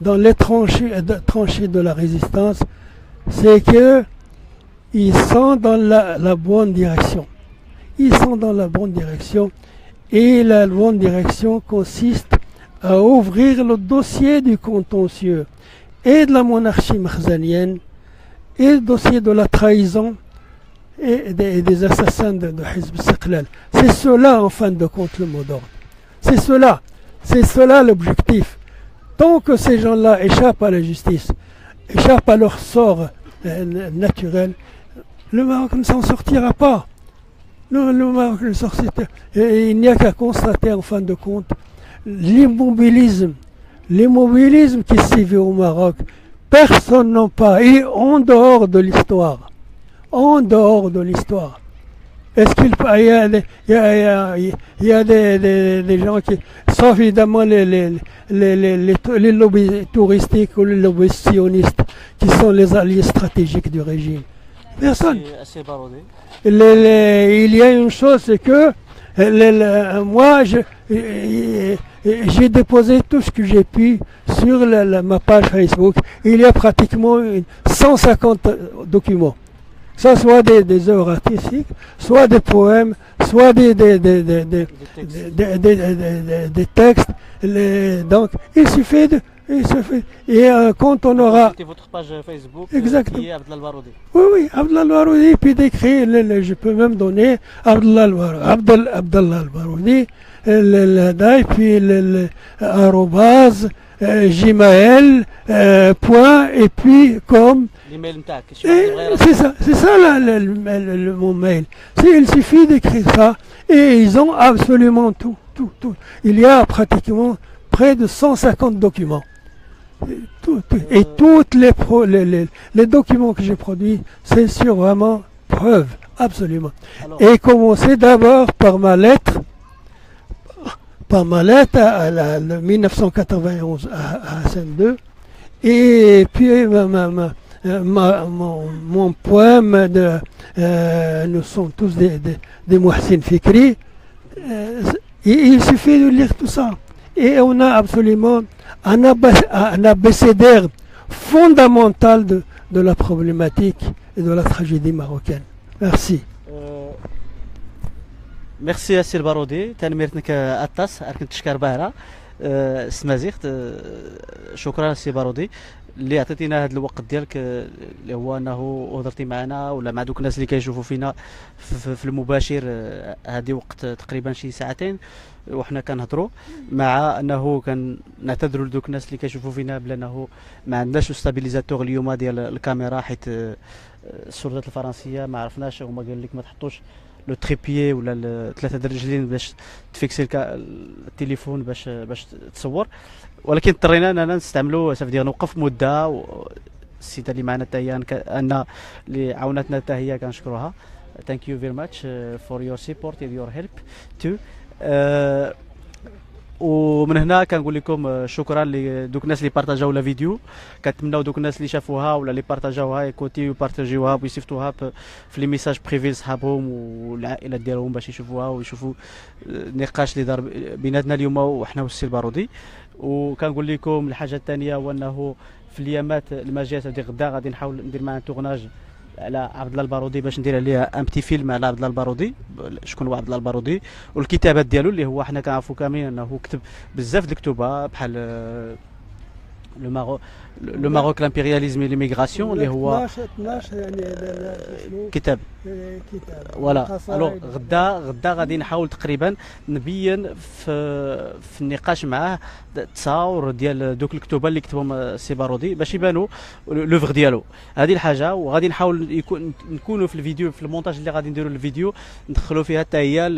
dans les tranchées de la résistance, c'est que ils sont dans la bonne direction. Et la bonne direction consiste à ouvrir le dossier du contentieux et de la monarchie makhzanienne, et le dossier de la trahison et des assassins de Hizb al-Istiqlal. C'est cela en fin de compte le mot d'ordre. C'est cela l'objectif. Tant que ces gens-là échappent à la justice, échappent à leur sort naturel, le Maroc ne s'en sortira pas. Le Maroc ne s'en sortira pas. Et il n'y a qu'à constater en fin de compte l'immobilisme qui sévit au Maroc. Personne n'en parle. Et en dehors de l'histoire. Est-ce qu'il y a des gens qui, sauf évidemment les lobbies touristiques ou les lobbies sionistes qui sont les alliés stratégiques du régime? Personne. Il y a une chose, c'est que moi j'ai déposé tout ce que j'ai pu sur ma page Facebook. Il y a pratiquement 150 documents. Ça soit des œuvres artistiques, soit des poèmes, soit des textes. Donc, il suffit. Et quand on aura... C'était votre page Facebook. Exactement. Qui est Abdelal Baroudi. Oui, Abdelal Baroudi. Puis d'écrire, je peux même donner Abdelal Baroudi, et puis arrobase, Gmail, point, et puis comme... L'email نتاعك. C'est ça mon mail. Il suffit d'écrire ça et ils ont absolument tout. Il y a pratiquement près de 150 documents. Et tous les documents que j'ai produits, c'est sur vraiment preuve, absolument. Alors, et commencer d'abord par ma lettre à la 1991 à Hassan II, et puis mon poème de nous sommes tous des Mouhsin Fikri. Il suffit de lire tout ça. Et on a absolument un abécédaire fondamental de la problématique et de la tragédie marocaine. Merci. ميرسي السي البارودي تنميرتك اتاس كنت تشكر باهرة سمازيغت شكرا السي بارودي اللي عطيتينا هذا الوقت ديالك اللي هو انه هضرتي معنا ولا مع دوك الناس اللي كيشوفوا فينا في المباشر هذه وقت تقريبا شي ساعتين وحنا كنهضروا مع انه كنعتذروا لدوك الناس اللي كيشوفوا فينا بلا انه ما عندناش ستابيليزاتور اليوم ديال الكاميرا حيت السلطات الفرنسيه ما عرفناش هما قال لك ما تحطوش لو تريبيي ولا ثلاثه الرجلين باش تفيكسي التليفون باش تصور ولكن اضطرينا اننا نستعملوا سافدير نوقف مده السيده اللي معنا حتى هي ان اللي عاونتنا حتى هي كنشكروها ثانك يو فيري ماتش فور يور سيبورت اند يور هيلب تو ومن هنا كنقول لكم شكرا لدوك الناس اللي بارطاجاو لا فيديو كنتمناو دوك الناس اللي شافوها ولا اللي بارطاجاوها يكوتي وبارطاجيوها ويصيفطوها في لي ميساج بريفي لصحابهم والعائلات ديالهم باش يشوفوها ويشوفوا النقاش اللي دار بيناتنا اليوم وحنا والسي البارودي وكنقول لكم الحاجه الثانيه هو انه في الايامات الماجيه ديال غدا غادي نحاول ندير معاه تورناج على عبد الله البارودي باش ندير عليه ان بتي فيلم على عبد الله البارودي شكون هو عبد الله البارودي والكتابات ديالو اللي هو حنا كنعرفوا كاملين انه كتب بزاف د الكتوبه بحال لو ماروك لامبيرياليزم اي ليميغراسيون اللي هو 12 يعني كتاب فوالا الوغ غدا غادي نحاول تقريبا نبين في النقاش معاه التصاور ديال دوك الكتوبه اللي كتبهم سي بارودي باش يبانوا لوفغ ديالو هذه الحاجه وغادي نحاول نكونوا في الفيديو في المونتاج اللي غادي نديروا الفيديو ندخلوا فيها حتى هي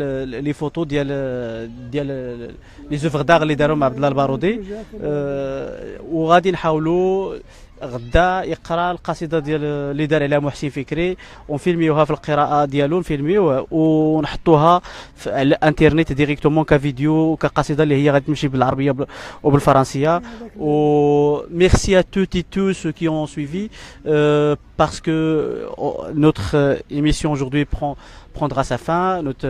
لي فوتو ديال لي زوفغ دار اللي دارهم عبد الله البارودي وغادي نحاولوا غدا يقرا القصيده ديال اللي دار عليها محسن فكري ونفيلميوها في القراءه ديالو نفيلميوها ونحطوها في الانترنت ديريكتومون كفيديو كقصيده اللي هي غادي تمشي بالعربيه وبالفرنسيه و ميرسي ا توت اي تو سو كي اون سويفي parce que notre émission aujourd'hui prendra sa fin, notre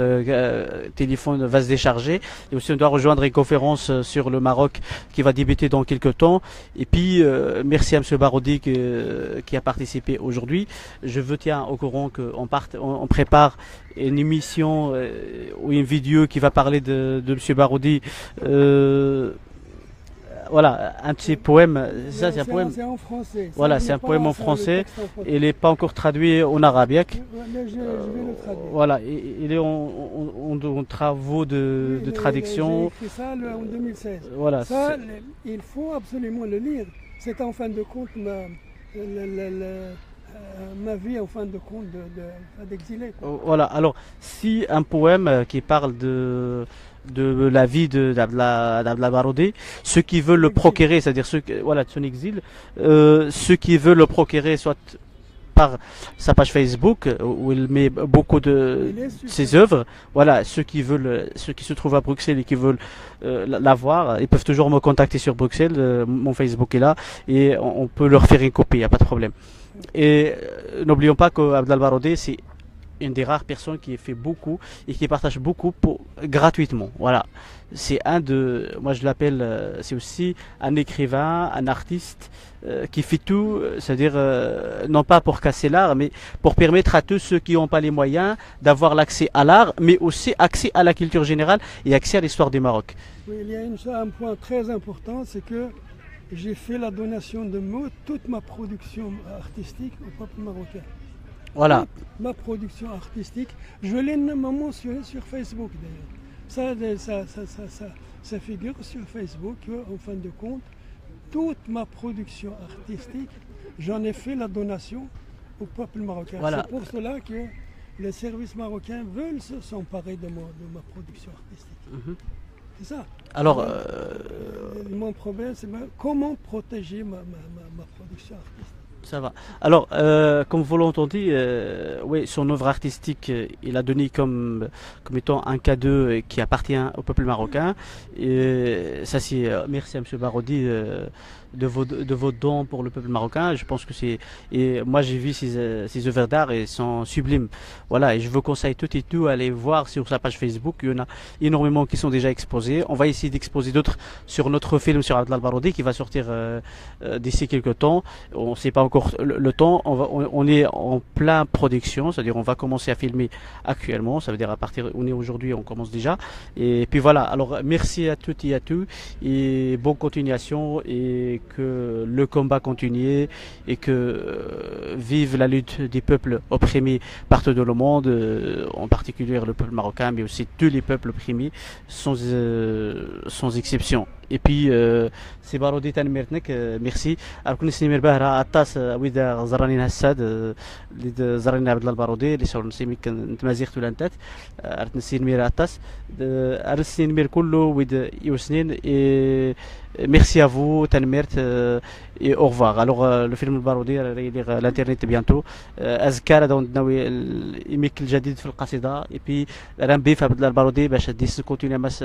téléphone va se décharger et aussi on doit rejoindre une conférence sur le Maroc qui va débuter dans quelques temps et puis merci à M. Barodi qui a participé aujourd'hui. Je veux tiens au courant qu'on prépare une émission ou une vidéo qui va parler de M. Barodi voilà, un petit poème, ça c'est un poème. C'est en français. Voilà, c'est un poème en français. Il n'est pas encore traduit en arabe. Mais je vais le traduire. Voilà, il est en travaux de traduction. J'ai écrit ça en 2016. Voilà. Ça, il faut absolument le lire. C'est en fin de compte ma vie en fin de compte d'exilé. Voilà, alors si un poème qui parle de la vie d'Abdallah Barodi, ceux qui veulent le procurer, c'est-à-dire voilà, de son exil, ceux qui veulent le procurer soit par sa page Facebook où il met beaucoup de ses œuvres, voilà, ceux qui se trouvent à Bruxelles et qui veulent la voir, ils peuvent toujours me contacter sur Bruxelles, mon Facebook est là et on peut leur faire une copie, il n'y a pas de problème. Et n'oublions pas que Abdallah Barodi c'est une des rares personnes qui fait beaucoup et qui partage beaucoup gratuitement. Voilà. C'est moi je l'appelle, c'est aussi un écrivain, un artiste qui fait tout, c'est-à-dire non pas pour casser l'art, mais pour permettre à tous ceux qui n'ont pas les moyens d'avoir l'accès à l'art, mais aussi accès à la culture générale et accès à l'histoire du Maroc. Oui, il y a un point très important, c'est que j'ai fait la donation de toute ma production artistique au peuple marocain. Voilà. Toute ma production artistique, je l'ai mentionné sur Facebook d'ailleurs. Ça figure sur Facebook en fin de compte. Toute ma production artistique, j'en ai fait la donation au peuple marocain. Voilà. C'est pour cela que les services marocains veulent s'emparer de ma production artistique. C'est ça. Alors, mon problème, c'est comment protéger ma production artistique. Ça va. Alors, comme vous l'entendez, oui, son œuvre artistique, il a donné comme étant un cadeau qui appartient au peuple marocain. Et ça, c'est merci à M. Barodi. de vos dons pour le peuple marocain. Je pense que c'est et moi j'ai vu ces œuvres d'art et sont sublimes. Voilà, et je vous conseille tout et tout à aller voir sur sa page Facebook. Il y en a énormément qui sont déjà exposés. On va essayer d'exposer d'autres sur notre film sur Abdel Baroudi qui va sortir d'ici quelques temps. On ne sait pas encore le temps. On est en plein production, c'est-à-dire on va commencer à filmer actuellement. Ça veut dire à partir, on est aujourd'hui, on commence déjà. Et puis voilà. Alors merci à toutes et à tous et bonne continuation et que le combat continue et que vive la lutte des peuples opprimés partout dans le monde, en particulier le peuple marocain, mais aussi tous les peuples opprimés sans exception. Et puis سي بارودي تنميرتنك ميرسي كنا سنمير باهرة الطاس ويدا زرانين هساد اللي زرانين عبد الله البارودي اللي شغل نسيمي كنت مازيغت ولا انتات عرفت نسينمير الطاس عرفت نسينمير كله ويد يوسنين ميرسي ا فو تنميرت et au revoir. Alors le film البارودي رايليغ الانترنت بيانتو اذكار دون ناوي ايميك الجديد في القصيده اي بي راه نبي في عبد الله البارودي باش ديس كونتيني ماس